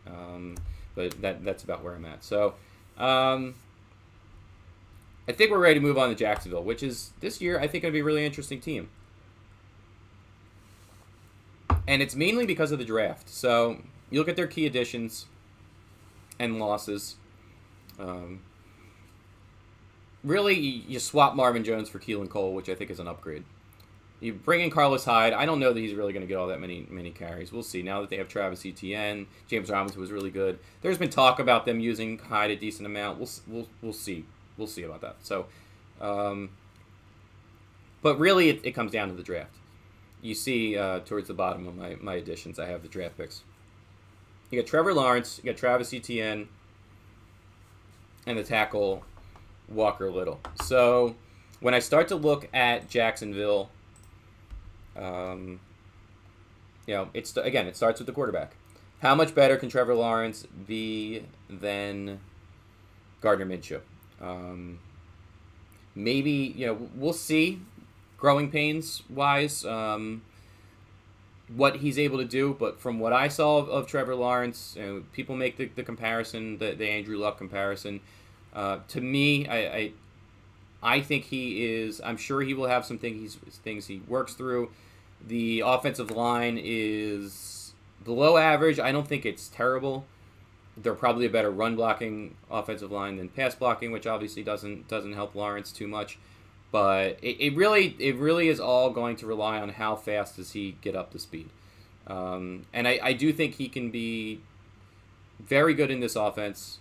that's about where I'm at. So I think we're ready to move on to Jacksonville, which is this year I think going to be a really interesting team. And it's mainly because of the draft. So you look at their key additions and losses. Really, you swap Marvin Jones for Keelan Cole, which I think is an upgrade. You bring in Carlos Hyde. I don't know that he's really going to get all that many carries. We'll see. Now that they have Travis Etienne, James Robinson was really good. There's been talk about them using Hyde a decent amount. We'll see. We'll see about that. So, but really, it comes down to the draft. You see towards the bottom of my additions, I have the draft picks. You got Trevor Lawrence. You got Travis Etienne. And the tackle, Walker Little. So when I start to look at Jacksonville, it starts with the quarterback. How much better can Trevor Lawrence be than Gardner Minshew? Maybe, we'll see. Growing pains wise, what he's able to do, but from what I saw of Trevor Lawrence, people make the comparison, the Andrew Luck comparison. To me, I think he is. I'm sure he will have some things he works through. The offensive line is below average. I don't think it's terrible. They're probably a better run blocking offensive line than pass blocking, which obviously doesn't help Lawrence too much. But it really is all going to rely on how fast does he get up to speed. And I do think he can be very good in this offense.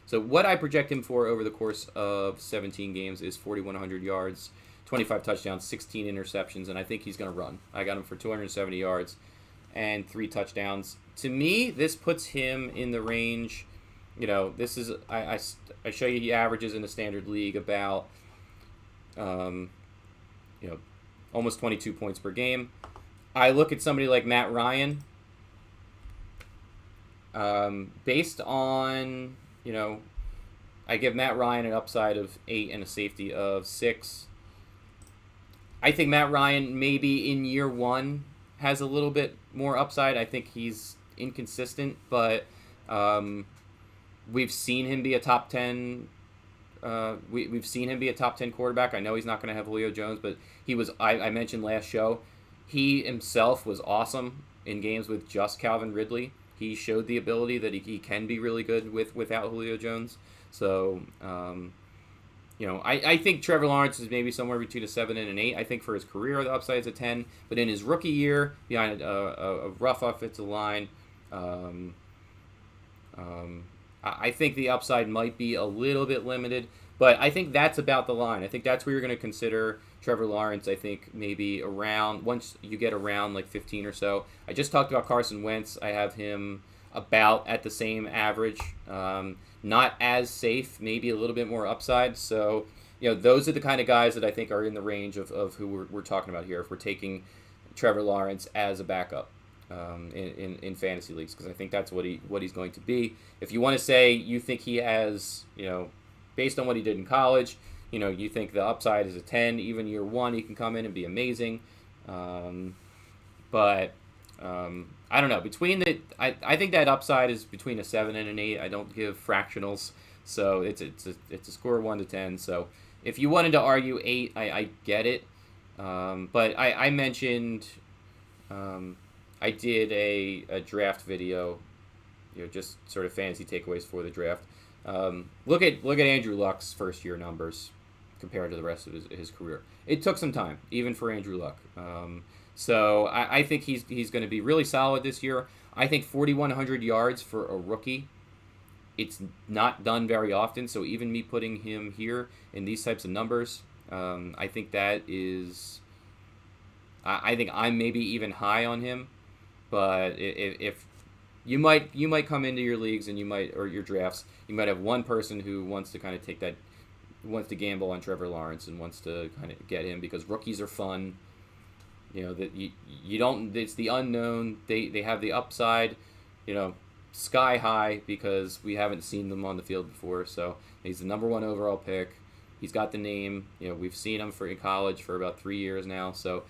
So what I project him for over the course of 17 games is 4,100 yards, 25 touchdowns, 16 interceptions, and I think he's going to run. I got him for 270 yards and 3 touchdowns. To me, this puts him in the range. This is I show you he averages in a standard league about almost 22 points per game. I look at somebody like Matt Ryan. Based on, I give Matt Ryan an upside of 8 and a safety of 6. I think Matt Ryan maybe in year 1 has a little bit more upside. I think he's inconsistent, but we've seen him be a top 10. We've seen him be a top 10 quarterback. I know he's not going to have Julio Jones, but he was. I mentioned last show, he himself was awesome in games with just Calvin Ridley. He showed the ability that he can be really good without Julio Jones. So, I think Trevor Lawrence is maybe somewhere between a 7 and an 8. I think for his career, the upside is a 10. But in his rookie year, behind a rough offensive line, I think the upside might be a little bit limited. But I think that's about the line. I think that's where you're going to consider Trevor Lawrence. I think maybe once you get around like 15 or so. I just talked about Carson Wentz. I have him about at the same average. Not as safe, maybe a little bit more upside. So, those are the kind of guys that I think are in the range of who we're talking about here if we're taking Trevor Lawrence as a backup in fantasy leagues, because I think that's what he's going to be. If you want to say you think he has, based on what he did in college, you think the upside is a 10, even year 1 he can come in and be amazing. But I don't know. I think that upside is between a 7 and an 8. I don't give fractionals, so it's a score of 1 to 10. So if you wanted to argue 8, I get it. But I mentioned I did a draft video, just sort of fantasy takeaways for the draft. Look at Andrew Luck's first year numbers compared to the rest of his career. It took some time, even for Andrew Luck. So I think he's going to be really solid this year. I think 4,100 yards for a rookie, it's not done very often. So even me putting him here in these types of numbers, I think that is. I think I'm maybe even high on him, but if you might come into your leagues and or your drafts, you might have one person who wants to kind of wants to gamble on Trevor Lawrence and wants to kind of get him because rookies are fun. That you don't. It's the unknown. They have the upside, sky high because we haven't seen them on the field before. So he's the number 1 overall pick. He's got the name. We've seen him in college for about 3 years now. So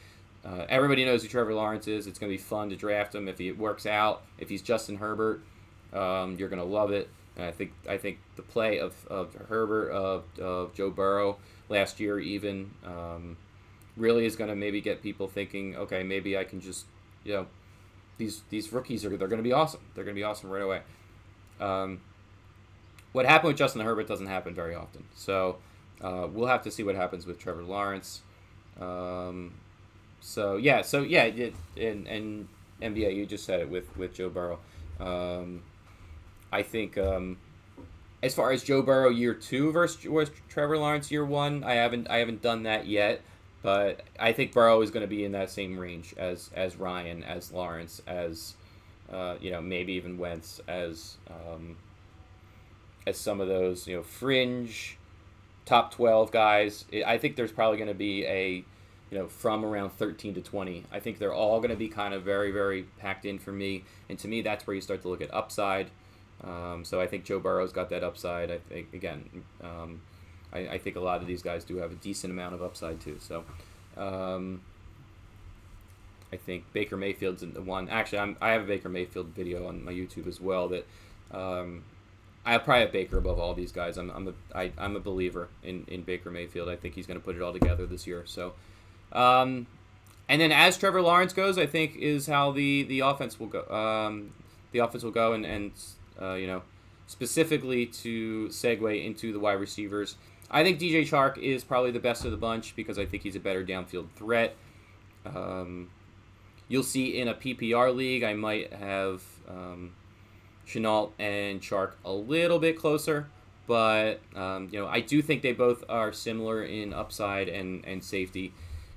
everybody knows who Trevor Lawrence is. It's going to be fun to draft him if he works out. If he's Justin Herbert, you're going to love it. And I think the play of Herbert, of Joe Burrow last year even. Really is going to maybe get people thinking, okay, maybe I can just, these rookies they're going to be awesome. They're going to be awesome right away. What happened with Justin Herbert doesn't happen very often. So we'll have to see what happens with Trevor Lawrence. And NBA, you just said it with Joe Burrow. I think as far as Joe Burrow year 2 versus Trevor Lawrence year 1, I haven't done that yet. But I think Burrow is going to be in that same range as Ryan, as Lawrence, as maybe even Wentz, as some of those fringe top 12 guys. I think there's probably going to be from around 13 to 20. I think they're all going to be kind of very, very packed in for me. And to me, that's where you start to look at upside. So I think Joe Burrow's got that upside. I think again. I think a lot of these guys do have a decent amount of upside too. So, I think Baker Mayfield's the one. Actually, I have a Baker Mayfield video on my YouTube as well that I probably have Baker above all these guys. I'm a believer in Baker Mayfield. I think he's going to put it all together this year. So, and then as Trevor Lawrence goes, I think is how the offense will go. The offense will go, and specifically to segue into the wide receivers. I think DJ Chark is probably the best of the bunch because I think he's a better downfield threat. You'll see in a PPR league, I might have Shenault and Chark a little bit closer, but I do think they both are similar in upside and safety.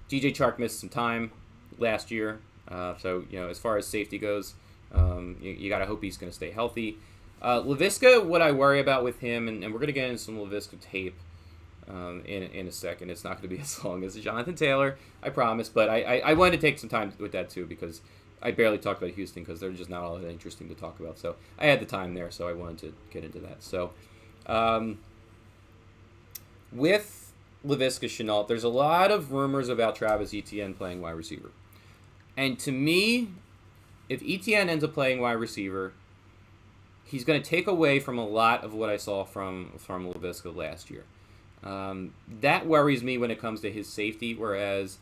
DJ Chark missed some time last year, so as far as safety goes, you got to hope he's going to stay healthy. Laviska, what I worry about with him, and we're going to get into some Laviska tape in a second. It's not going to be as long as Jonathan Taylor, I promise, but I wanted to take some time with that too because I barely talked about Houston because they're just not all that interesting to talk about. So I had the time there, so I wanted to get into that. So with Laviska Shenault, there's a lot of rumors about Travis Etienne playing wide receiver. And to me, if Etienne ends up playing wide receiver, he's going to take away from a lot of what I saw from Laviska last year. That worries me when it comes to his safety, whereas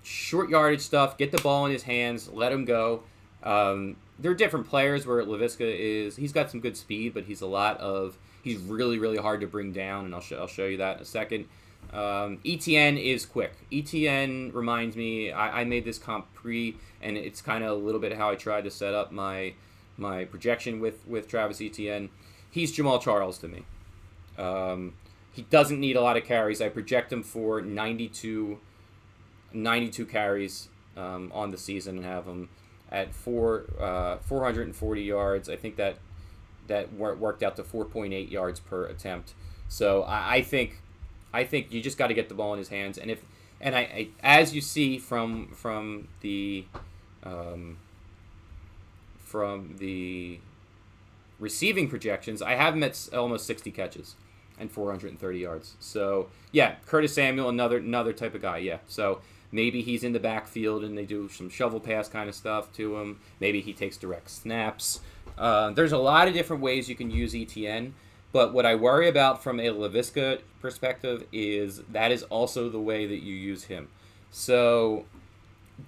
short yardage stuff, get the ball in his hands, let him go. There are different players where Laviska he's got some good speed, but he's really, really hard to bring down, and I'll show you that in a second. Etienne is quick. Etienne reminds me, I made this comp and it's kind of a little bit how I tried to set up my projection with Travis Etienne. He's Jamal Charles to me. He doesn't need a lot of carries. I project him for 92 carries on the season and have him at 440 yards. I think that worked out to 4.8 yards per attempt. So I think you just got to get the ball in his hands. And I as you see from the receiving projections, I have him at almost 60 catches and 430 yards. So yeah, Curtis Samuel, another type of guy. Yeah, so maybe he's in the backfield and they do some shovel pass kind of stuff to him. Maybe he takes direct snaps. There's a lot of different ways you can use Etienne, but what I worry about from a Laviska perspective is that is also the way that you use him. So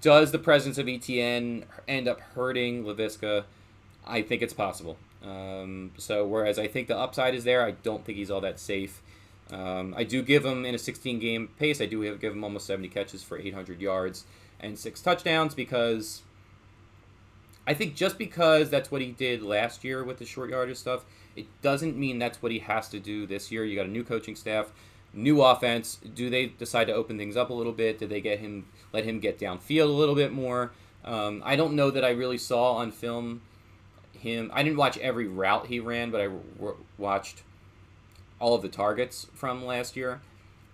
does the presence of Etienne end up hurting Laviska? I think it's possible. So whereas I think the upside is there, I don't think he's all that safe. I do give him in a 16-game pace. I do give him almost 70 catches for 800 yards and 6 touchdowns because I think just because that's what he did last year with the short yardage stuff, it doesn't mean that's what he has to do this year. You got a new coaching staff, new offense. Do they decide to open things up a little bit? Did they let him get downfield a little bit more? I don't know that I really saw on film him. I didn't watch every route he ran, but I watched all of the targets from last year,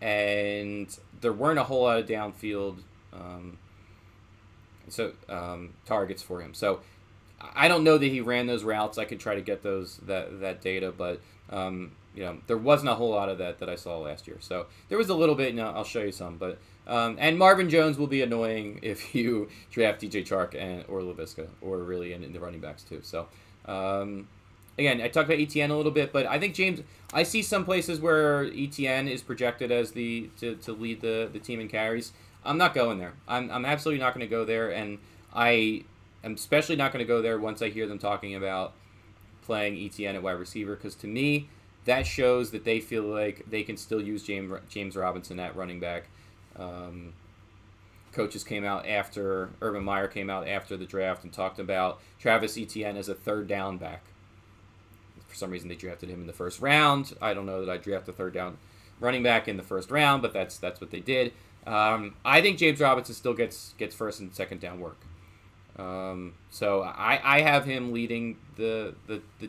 and there weren't a whole lot of downfield targets for him. So I don't know that he ran those routes. I could try to get that data, but there wasn't a whole lot of that I saw last year. So there was a little bit. I'll show you some, but and Marvin Jones will be annoying if you draft DJ Chark or Laviska, or really in the running backs too. So again, I talked about Etienne a little bit, but I think James. I see some places where Etienne is projected as to lead the team in carries. I'm not going there. I'm absolutely not going to go there, and I am especially not going to go there once I hear them talking about playing Etienne at wide receiver, because to me, that shows that they feel like they can still use James Robinson at running back. Coaches came out after, Urban Meyer came out after the draft and talked about Travis Etienne as a third down back. For some reason, they drafted him in the first round. I don't know that I draft a third down running back in the first round, but that's what they did. I think James Robinson still gets first and second down work. So I have him leading the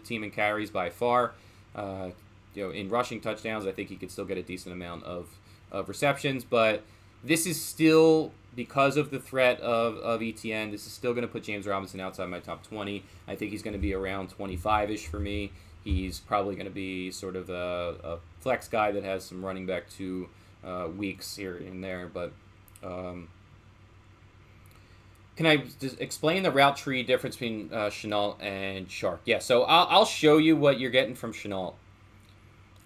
team in carries by far. In rushing touchdowns, I think he could still get a decent amount of receptions, but this is still, because of the threat of Etienne, this is still going to put James Robinson outside my top 20. I think he's going to be around 25-ish for me. He's probably going to be sort of a flex guy that has some running back 2 weeks here and there, but Can I just explain the route tree difference between Shenault and Shark? Yeah, so I'll show you what you're getting from Shenault.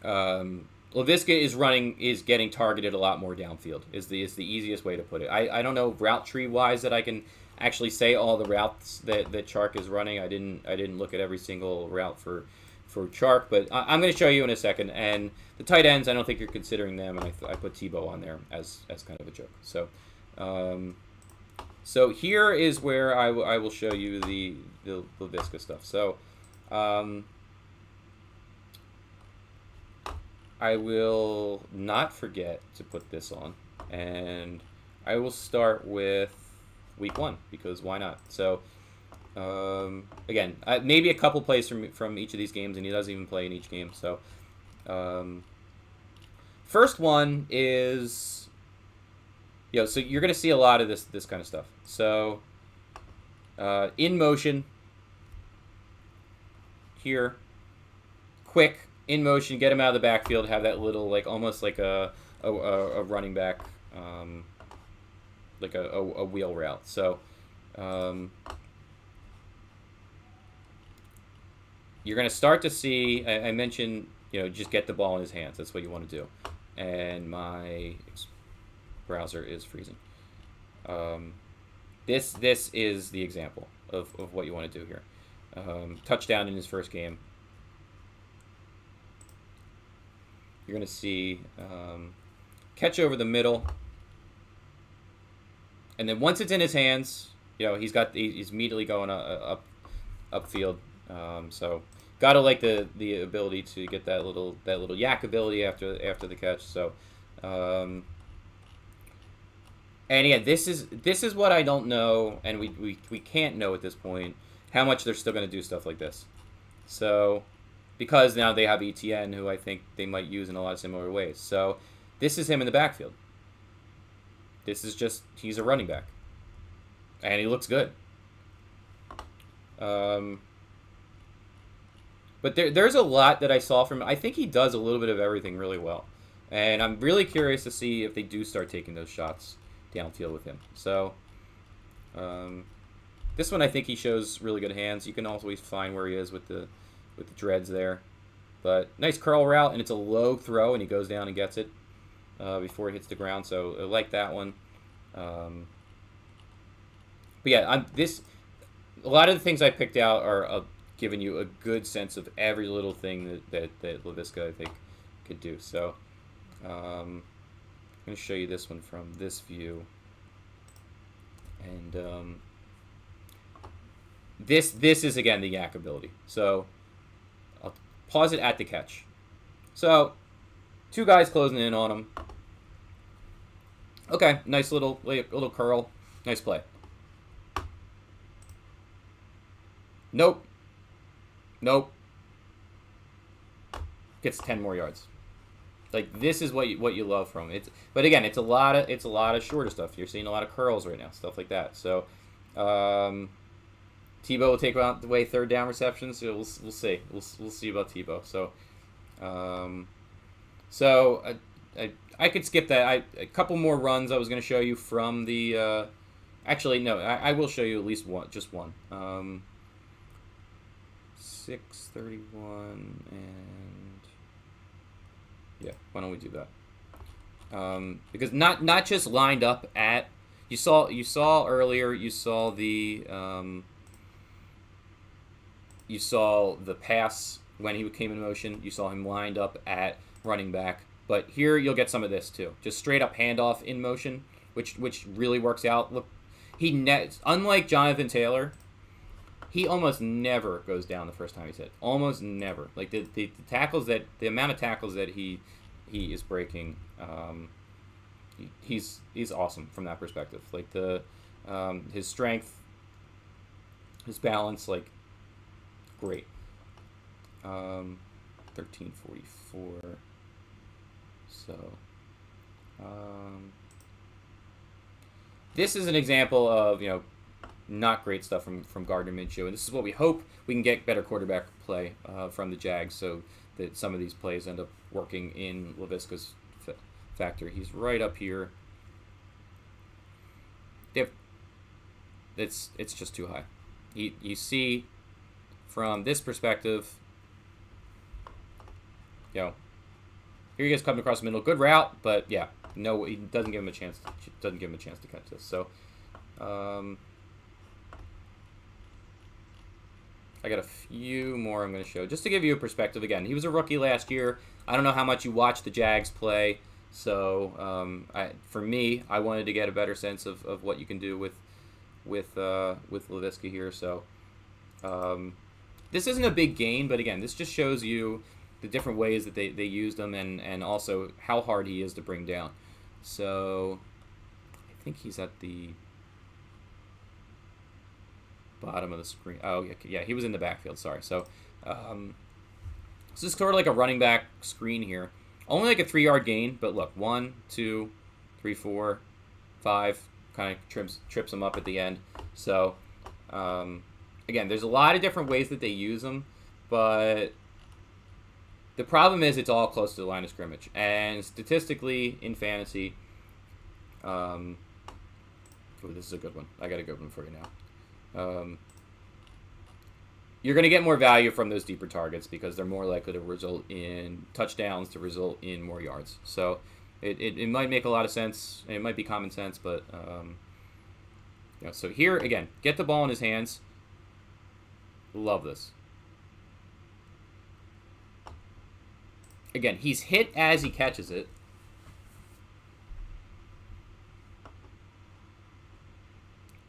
Laviska is getting targeted a lot more downfield. Is the easiest way to put it. I don't know route tree wise that I can actually say all the routes that Shark is running. I didn't look at every single route for Shark, but I'm going to show you in a second. And the tight ends, I don't think you're considering them, and I put Tebow on there as kind of a joke. So. So here is where I will show you the Laviska stuff. So I will not forget to put this on, and I will start with week 1 because why not? So again, maybe a couple plays from each of these games, and he doesn't even play in each game. So first one is. So you're going to see a lot of this kind of stuff. So, in motion, here, quick, in motion, get him out of the backfield, have that little, like, almost like a running back, like a wheel route. So, you're going to start to see, I mentioned, just get the ball in his hands. That's what you want to do. And my browser is freezing. This is the example of what you want to do here. Touchdown in his first game. You're going to see catch over the middle, and then once it's in his hands, he's immediately going upfield. So gotta like the ability to get that little yak ability after the catch. So. And yeah, this is what I don't know, and we can't know at this point how much they're still going to do stuff like this. So, because now they have ETN, who I think they might use in a lot of similar ways. So, this is him in the backfield. This is just, he's a running back. And he looks good. But there's a lot that I saw from him. I think he does a little bit of everything really well. And I'm really curious to see if they do start taking those shots downfield with him. So this one I think he shows really good hands. You can always find where he is with the dreads there. But nice curl route, and it's a low throw, and he goes down and gets it before it hits the ground. So I like that one. But yeah, a lot of the things I picked out are giving you a good sense of every little thing that Laviska I think could do. So I'm going to show you this one from this view, and this is again the yak ability. So I'll pause it at the catch. So 2 guys closing in on him. Okay, nice little curl, nice play. Nope. Gets 10 more yards. Like, this is what you love from it. But again, it's a lot of shorter stuff. You're seeing a lot of curls right now, stuff like that. So Tebow will take away 3rd down receptions. So we'll see. We'll see about Tebow. So I could skip that. A couple more runs I was going to show you from the. Actually, no. I will show you at least one, just one. 6:31 and. Yeah, why don't we do that? Because not just lined up at you saw earlier you saw the pass when he came in motion. You saw him lined up at running back, but here you'll get some of this too. Just straight up handoff in motion, which really works out. Look, unlike Jonathan Taylor, he almost never goes down the first time he's hit. Almost never. Like the amount of tackles that he is breaking, he's awesome from that perspective. Like his strength, his balance, like great. 1344. So this is an example of not great stuff from Gardner Minshew, and this is what we hope we can get better quarterback play from the Jags, so that some of these plays end up working in Laviska's factor. He's right up here. it's just too high. You see from this perspective, here he gets coming across the middle, good route, but yeah, no, he doesn't give him a chance. Doesn't give him a chance to catch this. So, I got a few more I'm going to show just to give you a perspective. Again, he was a rookie last year. I don't know how much you watch the Jags play, so for me, I wanted to get a better sense of what you can do with Laviska here. So, this isn't a big gain, but again, this just shows you the different ways that they used him and also how hard he is to bring down. So, I think he's at the bottom of the screen. Oh, yeah, he was in the backfield. Sorry. So, this is sort of like a running back screen here. Only like a 3-yard gain, but look, 1, 2, 3, 4, 5, kind of trips him up at the end. So, again, there's a lot of different ways that they use them, but the problem is it's all close to the line of scrimmage. And statistically, in fantasy, this is a good one. I got a good one for you now. You're going to get more value from those deeper targets because they're more likely to result in touchdowns, to result in more yards. So it might make a lot of sense. It might be common sense, but so here again, get the ball in his hands. Love this. Again, he's hit as he catches it.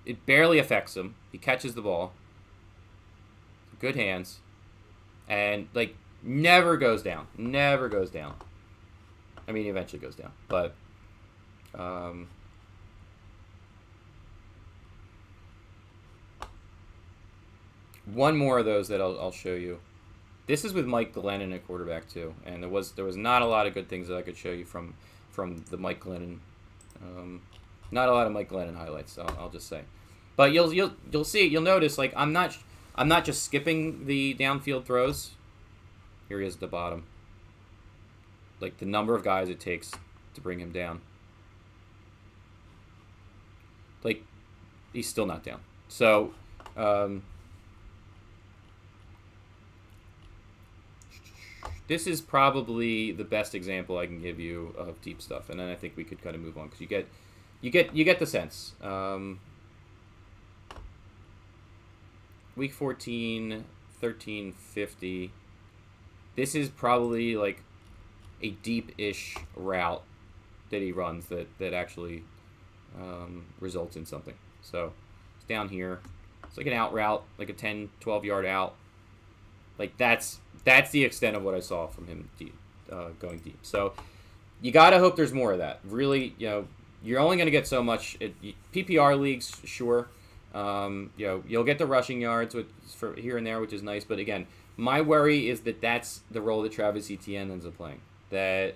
It barely affects him. He catches the ball. Good hands. And, never goes down. Never goes down. I mean, he eventually goes down. But, one more of those that I'll show you. This is with Mike Glennon at quarterback, too. And there was not a lot of good things that I could show you from the Mike Glennon. Not a lot of Mike Glennon highlights, I'll just say. But you'll see, you'll notice, I'm not just skipping the downfield throws. Here he is at the bottom. The number of guys it takes to bring him down. He's still not down. So, this is probably the best example I can give you of deep stuff, and then I think we could kind of move on because you get the sense. Week 14, 1350. This is probably a deep-ish route that he runs that actually results in something. So it's down here. It's like an out route, like a 10, 12-yard out. That's the extent of what I saw from him going deep. So you got to hope there's more of that. Really, you're only going to get so much. PPR leagues, sure. You'll get the rushing yards for here and there, which is nice. But again, my worry is that's the role that Travis Etienne ends up playing. That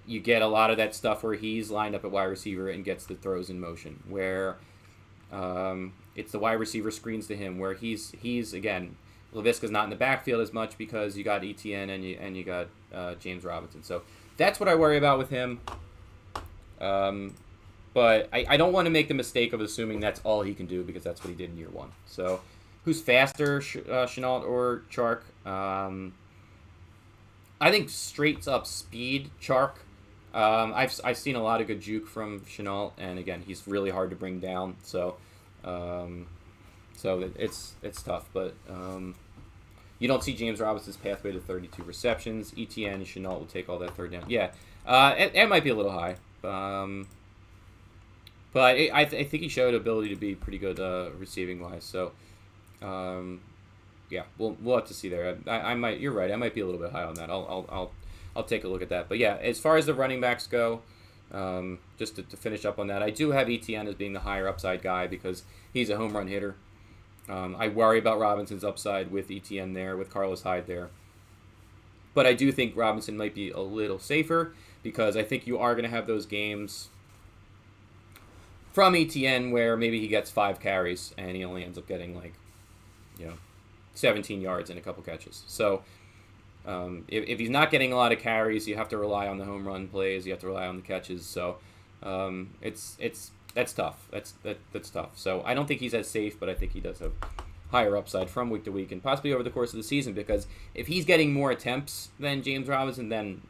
you get a lot of that stuff where he's lined up at wide receiver and gets the throws in motion. Where it's the wide receiver screens to him. Where he's again, Laviska's not in the backfield as much because you got Etienne and you got James Robinson. So that's what I worry about with him. But I don't want to make the mistake of assuming that's all he can do because that's what he did in year 1. So, who's faster, Shenault or Chark? I think straight up speed, Chark. I've seen a lot of good juke from Shenault, and again, he's really hard to bring down. So it's tough. But you don't see James Robinson's pathway to 32 receptions. Etienne and Shenault will take all that third down. Yeah, it might be a little high. But I think he showed ability to be pretty good receiving wise. So, yeah, we'll have to see there. I might. You're right. I might be a little bit high on that. I'll take a look at that. But yeah, as far as the running backs go, just to finish up on that, I do have Etienne as being the higher upside guy because he's a home run hitter. I worry about Robinson's upside with Etienne there, with Carlos Hyde there. But I do think Robinson might be a little safer because I think you are going to have those games from Etienne where maybe he gets 5 carries and he only ends up getting 17 yards and a couple catches. So if he's not getting a lot of carries, you have to rely on the home run plays. You have to rely on the catches. So that's tough. That's tough. So I don't think he's as safe, but I think he does have higher upside from week to week and possibly over the course of the season, because if he's getting more attempts than James Robinson, then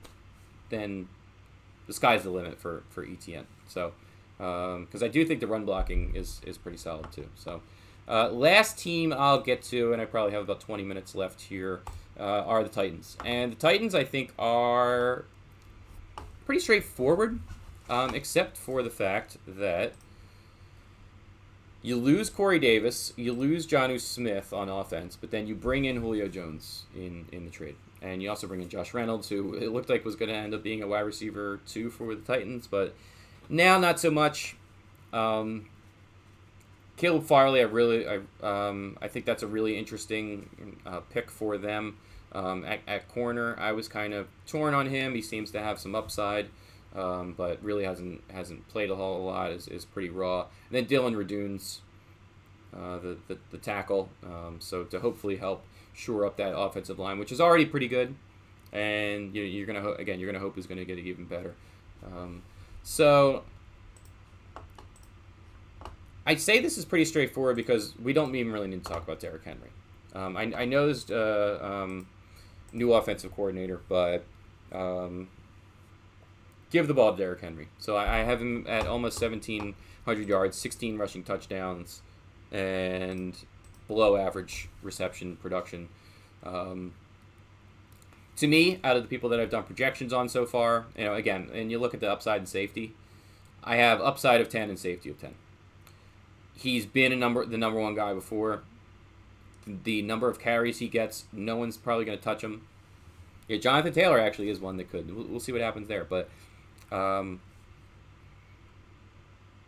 the sky's the limit for ETN. So because I do think the run blocking is pretty solid too. So last team I'll get to, and I probably have about 20 minutes left here, are the Titans. And the Titans, I think, are pretty straightforward, except for the fact that you lose Corey Davis, you lose Jonnu Smith on offense, but then you bring in Julio Jones in the trade. And you also bring in Josh Reynolds, who it looked like was going to end up being a wide receiver 2 for the Titans, but now not so much. Caleb Farley, I think that's a really interesting pick for them at corner. I was kind of torn on him. He seems to have some upside, but really hasn't played a whole lot. Is pretty raw. And then Dylan Radune's the tackle, so to hopefully help shore up that offensive line, which is already pretty good, and you're gonna hope is gonna get even better. So I'd say this is pretty straightforward because we don't even really need to talk about Derrick Henry. I know there's new offensive coordinator, but give the ball to Derrick Henry. So I have him at almost 1,700 yards, 16 rushing touchdowns, and below average reception production. To me, out of the people that I've done projections on so far, again, and you look at the upside and safety, I have upside of 10 and safety of 10. He's been the number one guy before. The number of carries he gets, no one's probably going to touch him. Yeah, Jonathan Taylor actually is one that could. We'll see what happens there. But the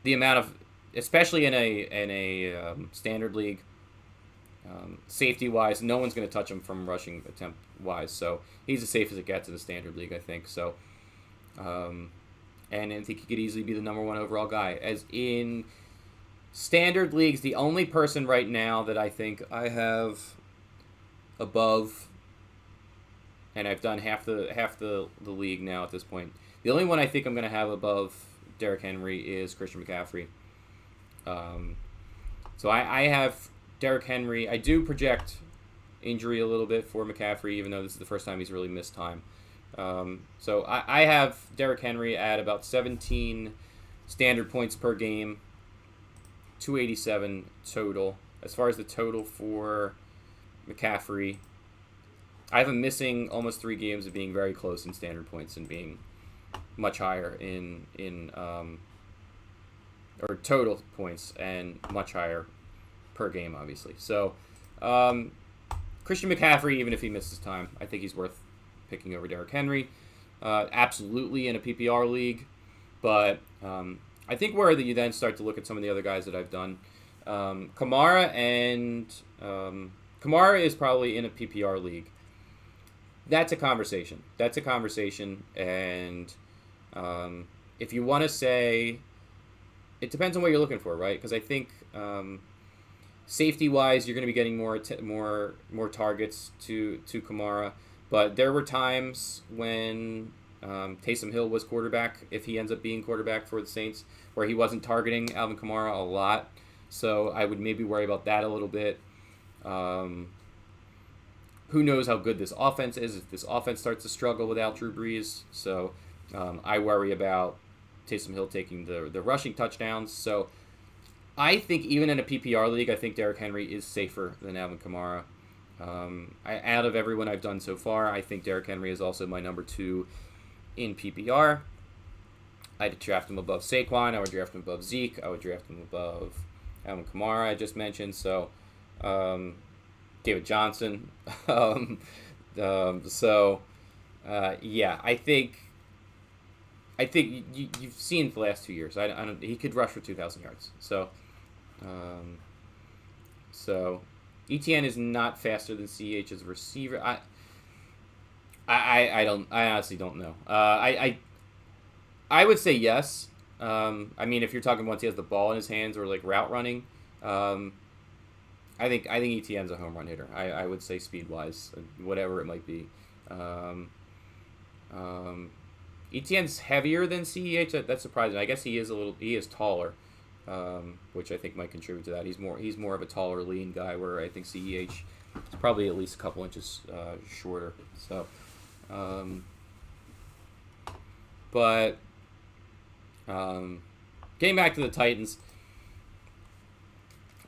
amount of, especially in a standard league, safety-wise, no one's going to touch him from rushing attempt-wise. So he's as safe as it gets in the standard league, I think. So, and I think he could easily be the number one overall guy. As in standard leagues, the only person right now that I think I have above, and I've done half the league now at this point, the only one I think I'm going to have above Derrick Henry is Christian McCaffrey. So I have Derrick Henry. I do project injury a little bit for McCaffrey, even though this is the first time he's really missed time. So I have Derrick Henry at about 17 standard points per game, 287 total. As far as the total for McCaffrey, I have him missing almost 3 games of being very close in standard points and being much higher in or total points and much higher per game, obviously. So Christian McCaffrey, even if he misses time, I think he's worth picking over Derrick Henry. Absolutely in a PPR league, but I think where you then start to look at some of the other guys that I've done, Kamara is probably in a PPR league. That's a conversation. And if you want to say, it depends on what you're looking for, right? Because I think safety-wise, you're going to be getting more targets to Kamara. But there were times when Taysom Hill was quarterback, if he ends up being quarterback for the Saints, where he wasn't targeting Alvin Kamara a lot. So I would maybe worry about that a little bit. Who knows how good this offense is if this offense starts to struggle without Drew Brees. So I worry about Taysom Hill taking the rushing touchdowns. So I think even in a PPR league, I think Derrick Henry is safer than Alvin Kamara. Out of everyone I've done so far, I think Derrick Henry is also my number 2 in PPR. I'd draft him above Saquon. I would draft him above Zeke. I would draft him above Alvin Kamara, I just mentioned. So David Johnson. Yeah, I think you've seen the last 2 years. I don't. He could rush for 2,000 yards. So ETN is not faster than CEH as a receiver. I honestly don't know. I would say yes. I mean, if you're talking once he has the ball in his hands or like route running, I think ETN's a home run hitter. I would say speed wise, whatever it might be. ETN's heavier than CEH. That's surprising. I guess he is taller. which I think might contribute to that. He's more of a taller, lean guy, where I think CEH is probably at least a couple inches shorter. So, getting back to the Titans,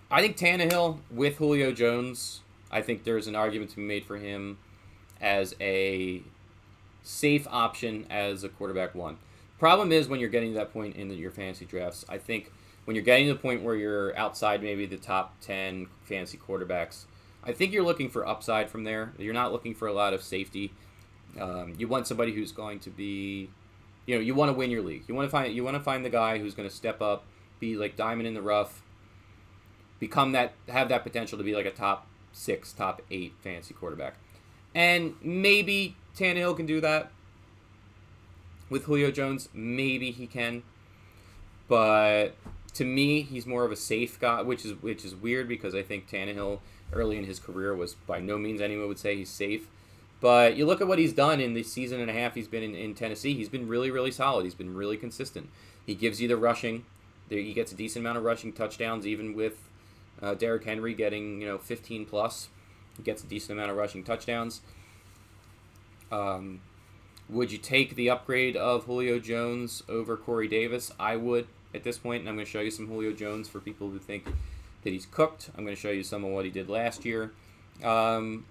I think Tannehill with Julio Jones, I think there's an argument to be made for him as a safe option as a quarterback one. Problem is when you're getting to that point in your fantasy drafts, I think when you're getting to the point where you're outside maybe the top 10 fantasy quarterbacks, I think you're looking for upside from there. You're not looking for a lot of safety. You want somebody who's going to be, you want to win your league. You want to find the guy who's going to step up, be like diamond in the rough, have that potential to be like a top 6, top 8 fantasy quarterback. And maybe Tannehill can do that with Julio Jones. Maybe he can. But to me, he's more of a safe guy, which is weird because I think Tannehill early in his career was by no means anyone would say he's safe. But you look at what he's done in the season and a half he's been in Tennessee. He's been really, really solid. He's been really consistent. He gives you the rushing. He gets a decent amount of rushing touchdowns, even with Derrick Henry getting 15 plus. He gets a decent amount of rushing touchdowns. Would you take the upgrade of Julio Jones over Corey Davis? I would at this point, and I'm going to show you some Julio Jones for people who think that he's cooked. I'm going to show you some of what he did last year. I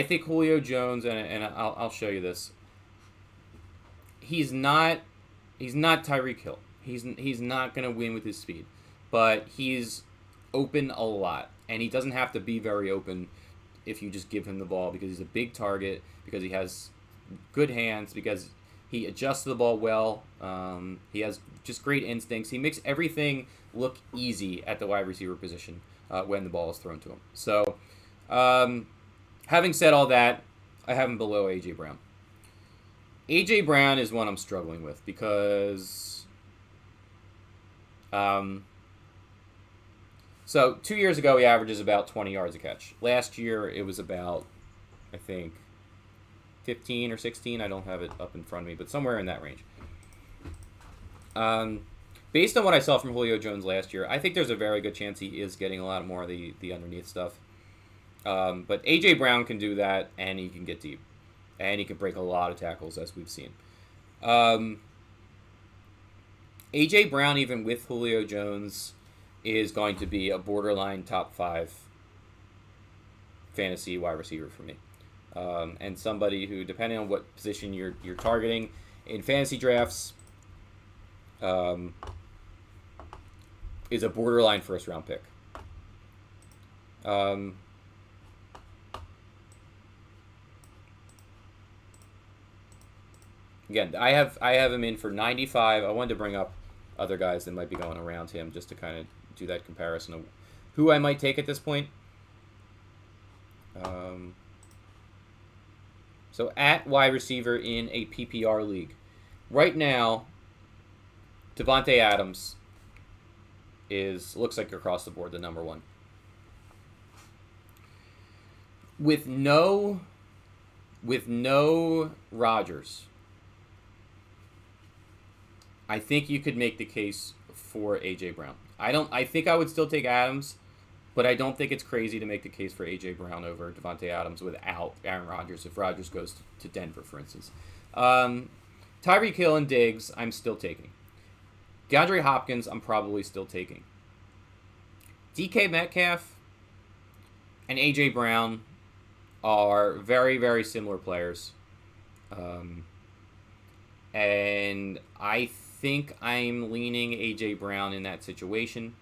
think Julio Jones, and I'll show you this. He's not Tyreek Hill. He's not going to win with his speed, but he's open a lot, and he doesn't have to be very open if you just give him the ball, because he's a big target, because he has good hands, because he adjusts the ball well. He has just great instincts. He makes everything look easy at the wide receiver position when the ball is thrown to him. So, having said all that, I have him below A.J. Brown. A.J. Brown is one I'm struggling with because so 2 years ago he averages about 20 yards a catch. Last year it was about, I think, 15 or 16. I don't have it up in front of me, but somewhere in that range. Based on what I saw from Julio Jones last year, I think there's a very good chance he is getting a lot more of the underneath stuff. But A.J. Brown can do that, and he can get deep. And he can break a lot of tackles, as we've seen. A.J. Brown, even with Julio Jones, is going to be a borderline top 5 fantasy wide receiver for me. And somebody who, depending on what position you're targeting in fantasy drafts, is a borderline first-round pick. Again, I have him in for 95. I wanted to bring up other guys that might be going around him just to kind of do that comparison of who I might take at this point. So at wide receiver in a PPR league, right now, Devonte Adams looks like across the board the number one. With no Rodgers, I think you could make the case for A.J. Brown. I think I would still take Adams, but I don't think it's crazy to make the case for A.J. Brown over Devonte Adams without Aaron Rodgers, if Rodgers goes to Denver, for instance. Tyreek Hill and Diggs, I'm still taking. DeAndre Hopkins, I'm probably still taking. DK Metcalf and A.J. Brown are very, very similar players. And I think I'm leaning A.J. Brown in that situation.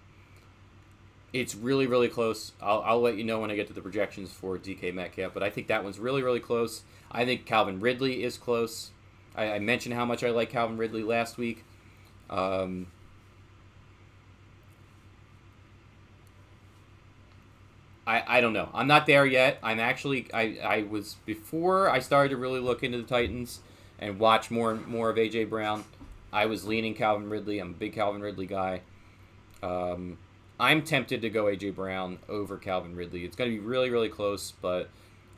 It's really, really close. I'll let you know when I get to the projections for DK Metcalf, but I think that one's really, really close. I think Calvin Ridley is close. I mentioned how much I like Calvin Ridley last week. I don't know. I'm not there yet. I'm actually, I was, before I started to really look into the Titans and watch more of A.J. Brown, I was leaning Calvin Ridley. I'm a big Calvin Ridley guy. I'm tempted to go A.J. Brown over Calvin Ridley. It's going to be really, really close, but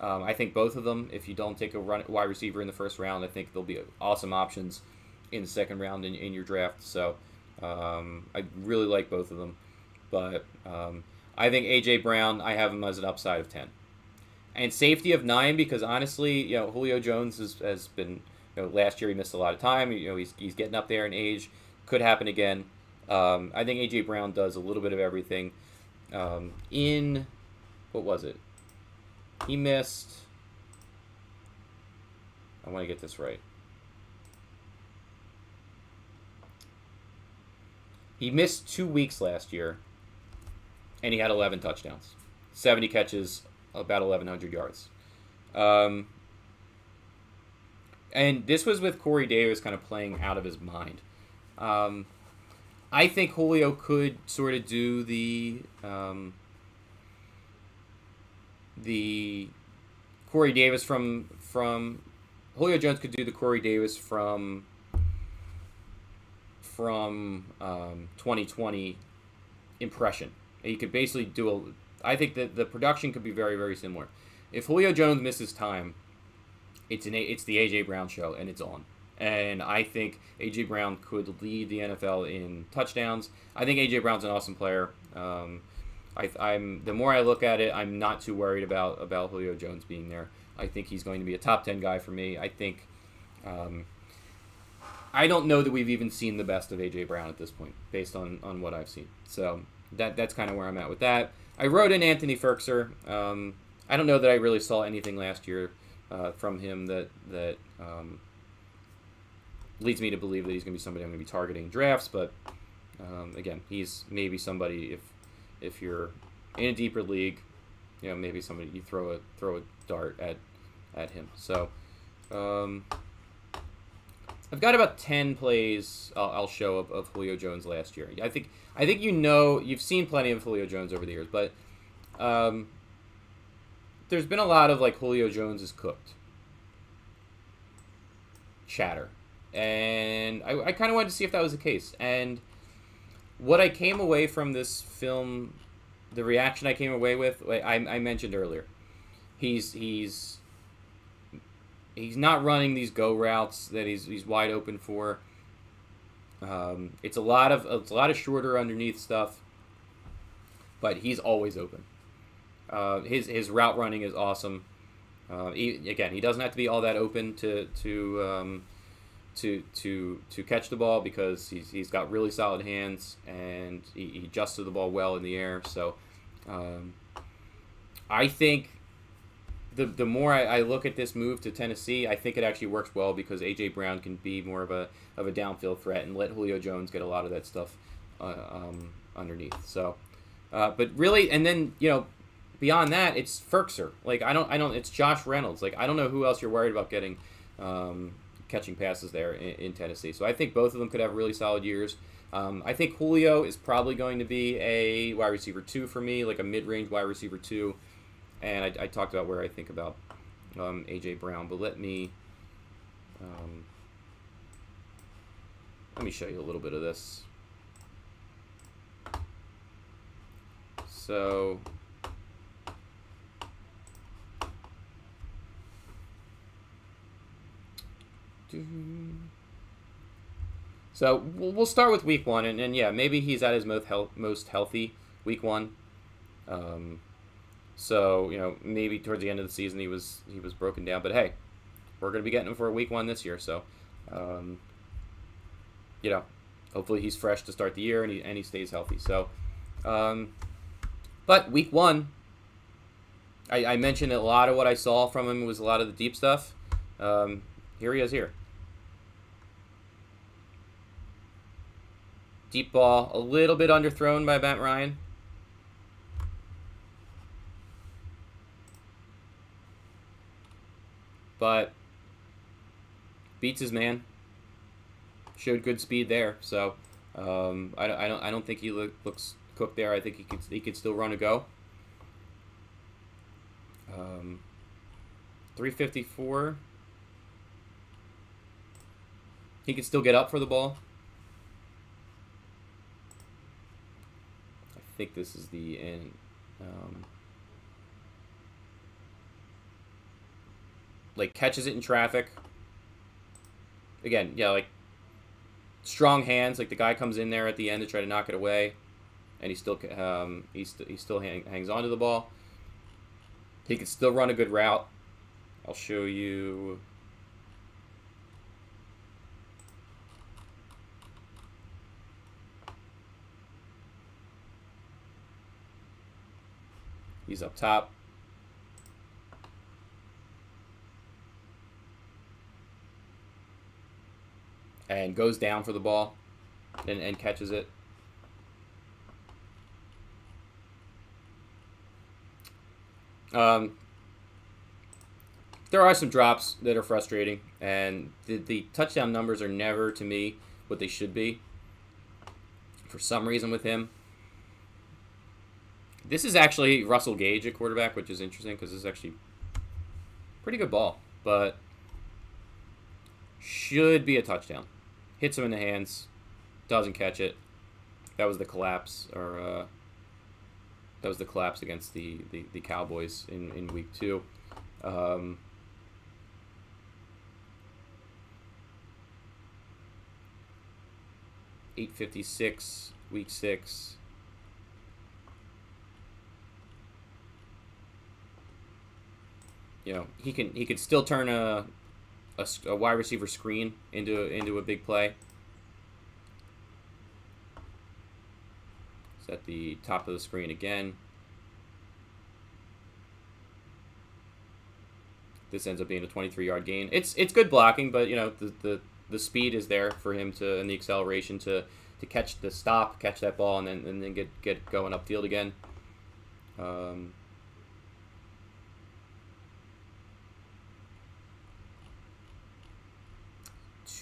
I think both of them, if you don't take a wide receiver in the first round, I think they'll be awesome options. in the second round in your draft. So I really like both of them. But I think A.J. Brown, I have him as an upside of 10. And safety of 9 because honestly, Julio Jones has been, last year he missed a lot of time. He's getting up there in age. Could happen again. I think A.J. Brown does a little bit of everything. What was it? He missed, I want to get this right. He missed 2 weeks last year, and he had 11 touchdowns, 70 catches, about 1,100 yards. And this was with Corey Davis kind of playing out of his mind. I think Julio could sort of do the Corey Davis from Julio Jones could do the Corey Davis from 2020 impression. He could basically I think that the production could be very, very similar. If Julio Jones misses time, it's the A.J. Brown show, and it's on. And I think A.J. Brown could lead the NFL in touchdowns. I think A.J. Brown's an awesome player. I'm the more I look at it, I'm not too worried about Julio Jones being there. I think he's going to be a top 10 guy for me. I think I don't know that we've even seen the best of A.J. Brown at this point, based on what I've seen. So that's kind of where I'm at with that. I wrote in Anthony Fercer. I don't know that I really saw anything last year from him that leads me to believe that he's going to be somebody I'm going to be targeting drafts. But again, he's maybe somebody if you're in a deeper league, maybe somebody you throw a dart at him. So I've got about 10 plays I'll show of Julio Jones last year. I think you've seen plenty of Julio Jones over the years, but there's been a lot of like Julio Jones is cooked chatter, and I kind of wanted to see if that was the case. And what I came away from this film, the reaction I came away with, like I mentioned earlier, he's not running these go routes that he's wide open for. It's a lot of shorter underneath stuff, but he's always open. His route running is awesome. He doesn't have to be all that open to catch the ball because he's got really solid hands and he adjusts to the ball well in the air. So I think the more I look at this move to Tennessee, I think it actually works well because A.J. Brown can be more of a downfield threat and let Julio Jones get a lot of that stuff underneath. So, but really, and then beyond that, it's Fercer. Like I don't. It's Josh Reynolds. Like I don't know who else you're worried about getting catching passes there in Tennessee. So I think both of them could have really solid years. I think Julio is probably going to be a wide receiver 2 for me, like a mid-range wide receiver 2. And I talked about where I think about A.J. Brown, but let me show you a little bit of this. So we'll start with week 1, and yeah, maybe he's at his most healthy week 1. So maybe towards the end of the season he was broken down, but hey, we're going to be getting him for a week 1 this year. So hopefully he's fresh to start the year and he stays healthy. So but week 1, I mentioned a lot of what I saw from him was a lot of the deep stuff. Here he is here. Deep ball, a little bit underthrown by Matt Ryan. But beats his man. Showed good speed there. So I don't think he looks cooked there. I think he could still run a go. 354. He could still get up for the ball. I think this is the end. Like catches it in traffic. Again, yeah, like strong hands. Like the guy comes in there at the end to try to knock it away, and he still hangs on to the ball. He can still run a good route. I'll show you. He's up top. And goes down for the ball and catches it. There are some drops that are frustrating, and the touchdown numbers are never, to me, what they should be. For some reason with him. This is actually Russell Gage at quarterback, which is interesting because this is actually pretty good ball, but should be a touchdown. Hits him in the hands, doesn't catch it. That was the collapse, or that was the collapse against the Cowboys in week 2. 856 week 6. You know, he could still turn a wide receiver screen into a big play. It's at the top of the screen again. This ends up being a 23-yard gain. It's good blocking, but you know the speed is there for him to, and the acceleration to catch that ball, and then get going upfield again.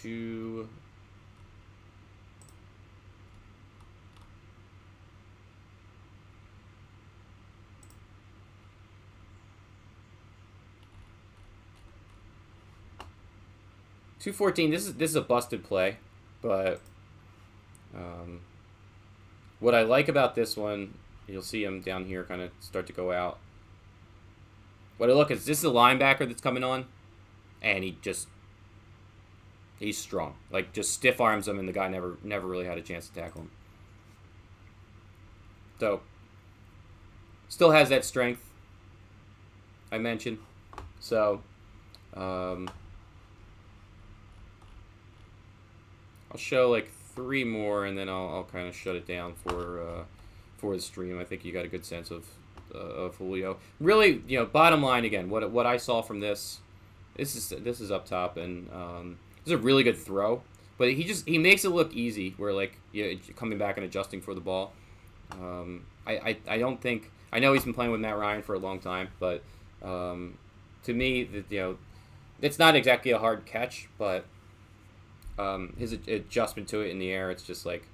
To 214. This is a busted play, but what I like about this one, you'll see him down here kind of start to go out. What I look is this is a linebacker that's coming on, and he's strong. Like just stiff arms him, and the guy never really had a chance to tackle him. So still has that strength I mentioned. So I'll show like 3 more, and then I'll kind of shut it down for the stream. I think you got a good sense of Julio. Really, you know, bottom line again, what I saw from this is up top, and this is a really good throw, but he makes it look easy. Where like coming back and adjusting for the ball. I don't think, I know he's been playing with Matt Ryan for a long time, but to me it's not exactly a hard catch, but his adjustment to it in the air, it's just like,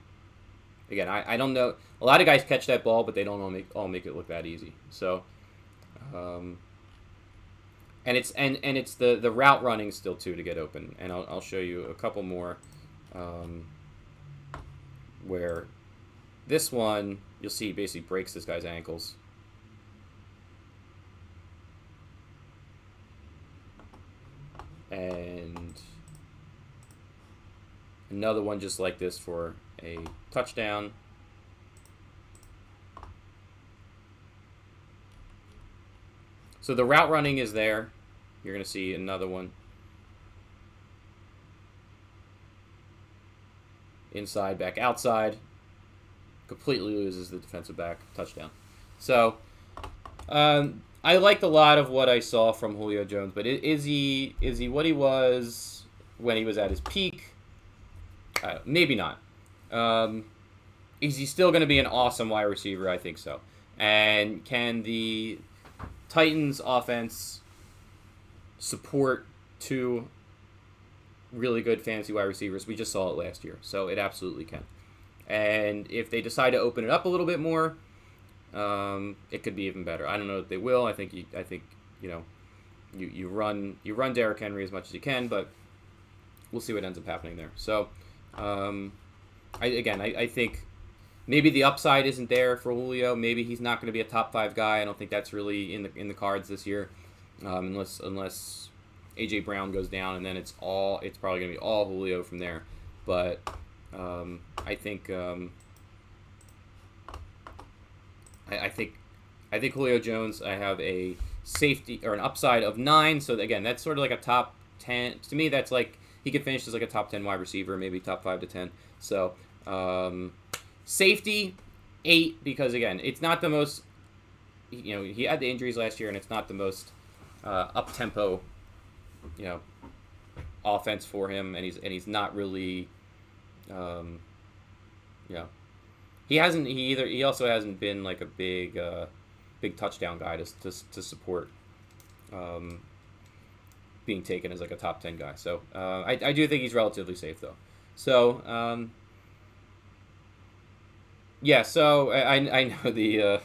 again, I don't know. A lot of guys catch that ball, but they don't all make it look that easy. So, and it's the route running still too to get open, and I'll show you a couple more, where this one you'll see basically breaks this guy's ankles. And another one just like this for a touchdown. So the route running is there. You're going to see another one. Inside, back outside. Completely loses the defensive back. Touchdown. So I liked a lot of what I saw from Julio Jones, but is he what he was when he was at his peak? Maybe not. Is he still going to be an awesome wide receiver? I think so. And can the Titans offense support 2 really good fantasy wide receivers? We just saw it last year, so it absolutely can. And if they decide to open it up a little bit more, it could be even better. I don't know if they will. I think you run Derrick Henry as much as you can, but we'll see what ends up happening there. So I think maybe the upside isn't there for Julio. Maybe he's not going to be a top 5 guy. I don't think that's really in the cards this year, unless AJ Brown goes down, and then it's probably going to be all Julio from there. But I think I think Julio Jones. I have a safety or an upside of 9. So again, that's sort of like a top 10. To me, that's like he could finish as like a top 10 wide receiver, maybe top 5 to 10. So safety 8 because again, it's not the most. He had the injuries last year, and it's not the most up tempo, offense for him, and he's not really, he also hasn't been like a big touchdown guy to support being taken as like a top 10 guy. So I do think he's relatively safe though. So so I know the.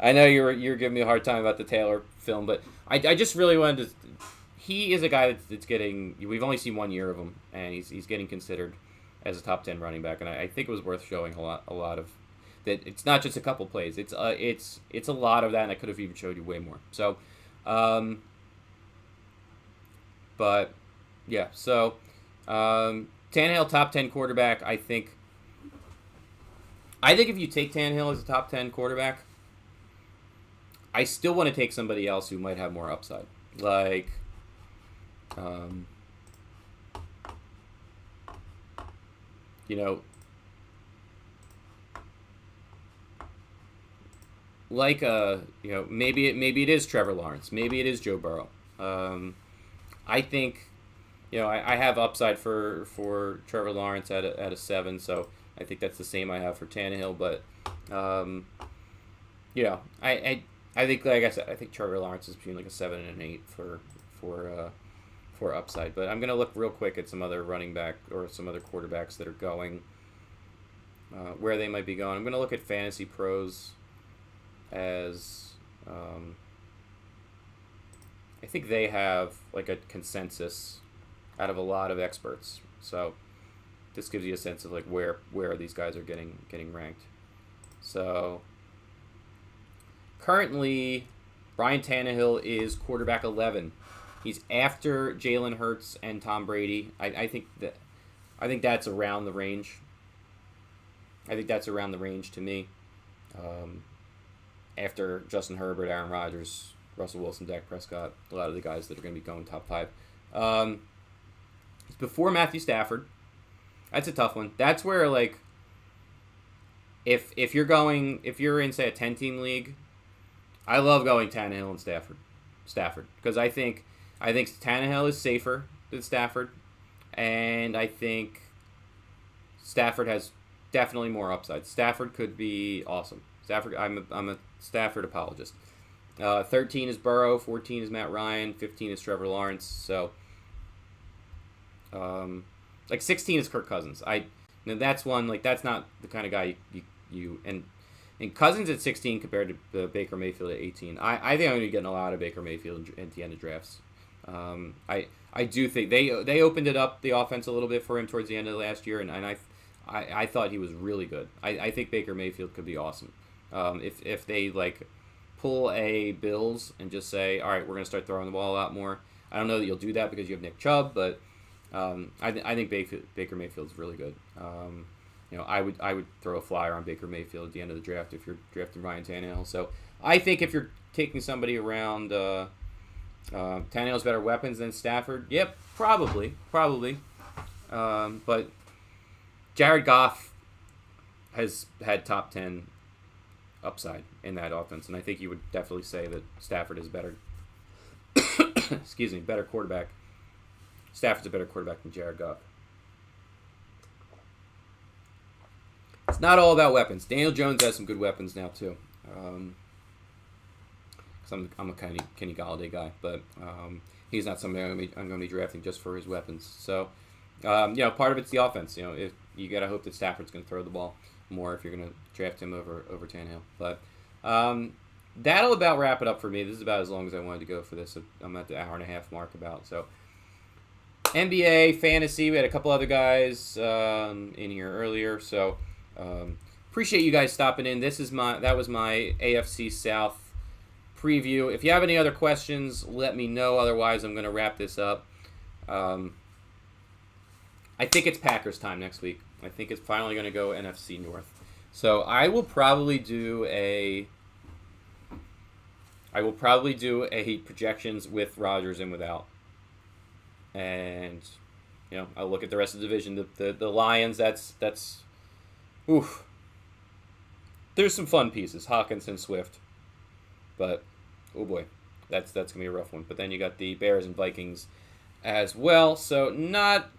I know you're giving me a hard time about the Taylor film, but I just really wanted to. He is a guy that's getting. We've only seen 1 year of him, and he's getting considered as a top 10 running back, and I think it was worth showing a lot of that. It's not just a couple plays. It's a lot of that, and I could have even showed you way more. So, but yeah. So, Tannehill top 10 quarterback. I think if you take Tannehill as a top 10 quarterback. I still want to take somebody else who might have more upside, like, maybe it is Trevor Lawrence, maybe it is Joe Burrow. I think, I have upside for Trevor Lawrence at a 7, so I think that's the same I have for Tannehill, but I think, like I said, I think Trevor Lawrence is between like a 7 and an 8 for upside. But I'm gonna look real quick at some other running back or some other quarterbacks that are going, where they might be going. I'm gonna look at Fantasy Pros as I think they have like a consensus out of a lot of experts. So this gives you a sense of like where these guys are getting ranked. So. Currently, Ryan Tannehill is quarterback 11. He's after Jalen Hurts and Tom Brady. I think that's around the range. I think that's around the range to me. After Justin Herbert, Aaron Rodgers, Russell Wilson, Dak Prescott, a lot of the guys that are going to be going top 5. It's before Matthew Stafford. That's a tough one. That's where like if you're in say a 10-team league. I love going Tannehill and Stafford, because I think Tannehill is safer than Stafford, and I think Stafford has definitely more upside. Stafford could be awesome. I'm a Stafford apologist. 13 is Burrow, 14 is Matt Ryan, 15 is Trevor Lawrence. So, 16 is Kirk Cousins. That's one like that's not the kind of guy you and Cousins at 16 compared to Baker Mayfield at 18. I think I'm going to be getting a lot of Baker Mayfield at the end of drafts. I do think they opened it up, the offense, a little bit for him towards the end of last year, and I thought he was really good. I think Baker Mayfield could be awesome. If they like pull a Bills and just say, all right, we're going to start throwing the ball a lot more. I don't know that you'll do that because you have Nick Chubb, but I think Baker Mayfield's really good. I would throw a flyer on Baker Mayfield at the end of the draft if you're drafting Ryan Tannehill. So I think if you're taking somebody around, Tannehill's better weapons than Stafford. Yep, probably. But Jared Goff has had top 10 upside in that offense, and I think you would definitely say that Stafford is better. Better quarterback. Stafford's a better quarterback than Jared Goff. It's not all about weapons. Daniel Jones has some good weapons now too. Because I'm a Kenny Galladay guy, but he's not somebody I'm going to be drafting just for his weapons. So, part of it's the offense. If you got to hope that Stafford's going to throw the ball more if you're going to draft him over Tannehill. But that'll about wrap it up for me. This is about as long as I wanted to go for this. I'm at the hour and a half mark about. So NBA, fantasy, we had a couple other guys in here earlier. So appreciate you guys stopping in. That was my AFC South preview. If you have any other questions, let me know. Otherwise, I'm going to wrap this up. I I think it's Packers time next week. I think it's finally going to go NFC North. So I will probably do a projections with Rodgers and without. And I'll look at the rest of the division. The Lions, that's oof. There's some fun pieces, Hawkinson, Swift. But oh boy, that's going to be a rough one. But then you got the Bears and Vikings as well. So not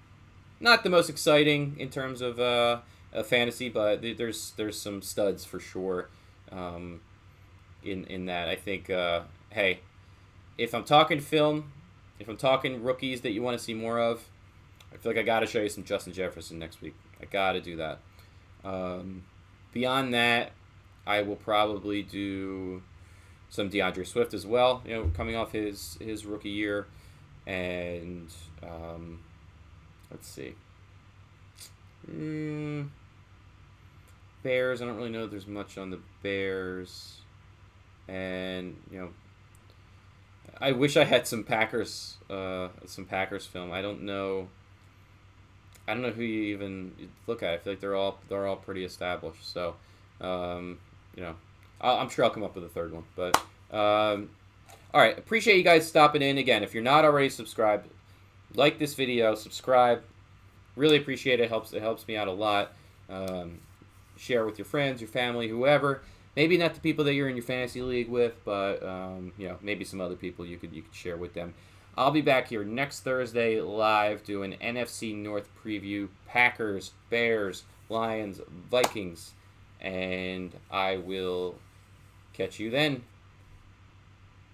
the most exciting in terms of fantasy, but there's some studs for sure in that. I think, hey, if I'm talking film, if I'm talking rookies that you want to see more of, I feel like I got to show you some Justin Jefferson next week. I got to do that. Beyond that, I will probably do some DeAndre Swift as well, coming off his rookie year. And let's see. Bears, I don't really know if there's much on the Bears. And, I wish I had some Packers film. I don't know who you even look at. I feel like they're all pretty established. So, I'm sure I'll come up with a third one. But all right, appreciate you guys stopping in again. If you're not already subscribed, like this video, subscribe. Really appreciate it. It helps me out a lot. Share with your friends, your family, whoever. Maybe not the people that you're in your fantasy league with, but maybe some other people you could share with them. I'll be back here next Thursday live doing NFC North preview, Packers, Bears, Lions, Vikings, and I will catch you then.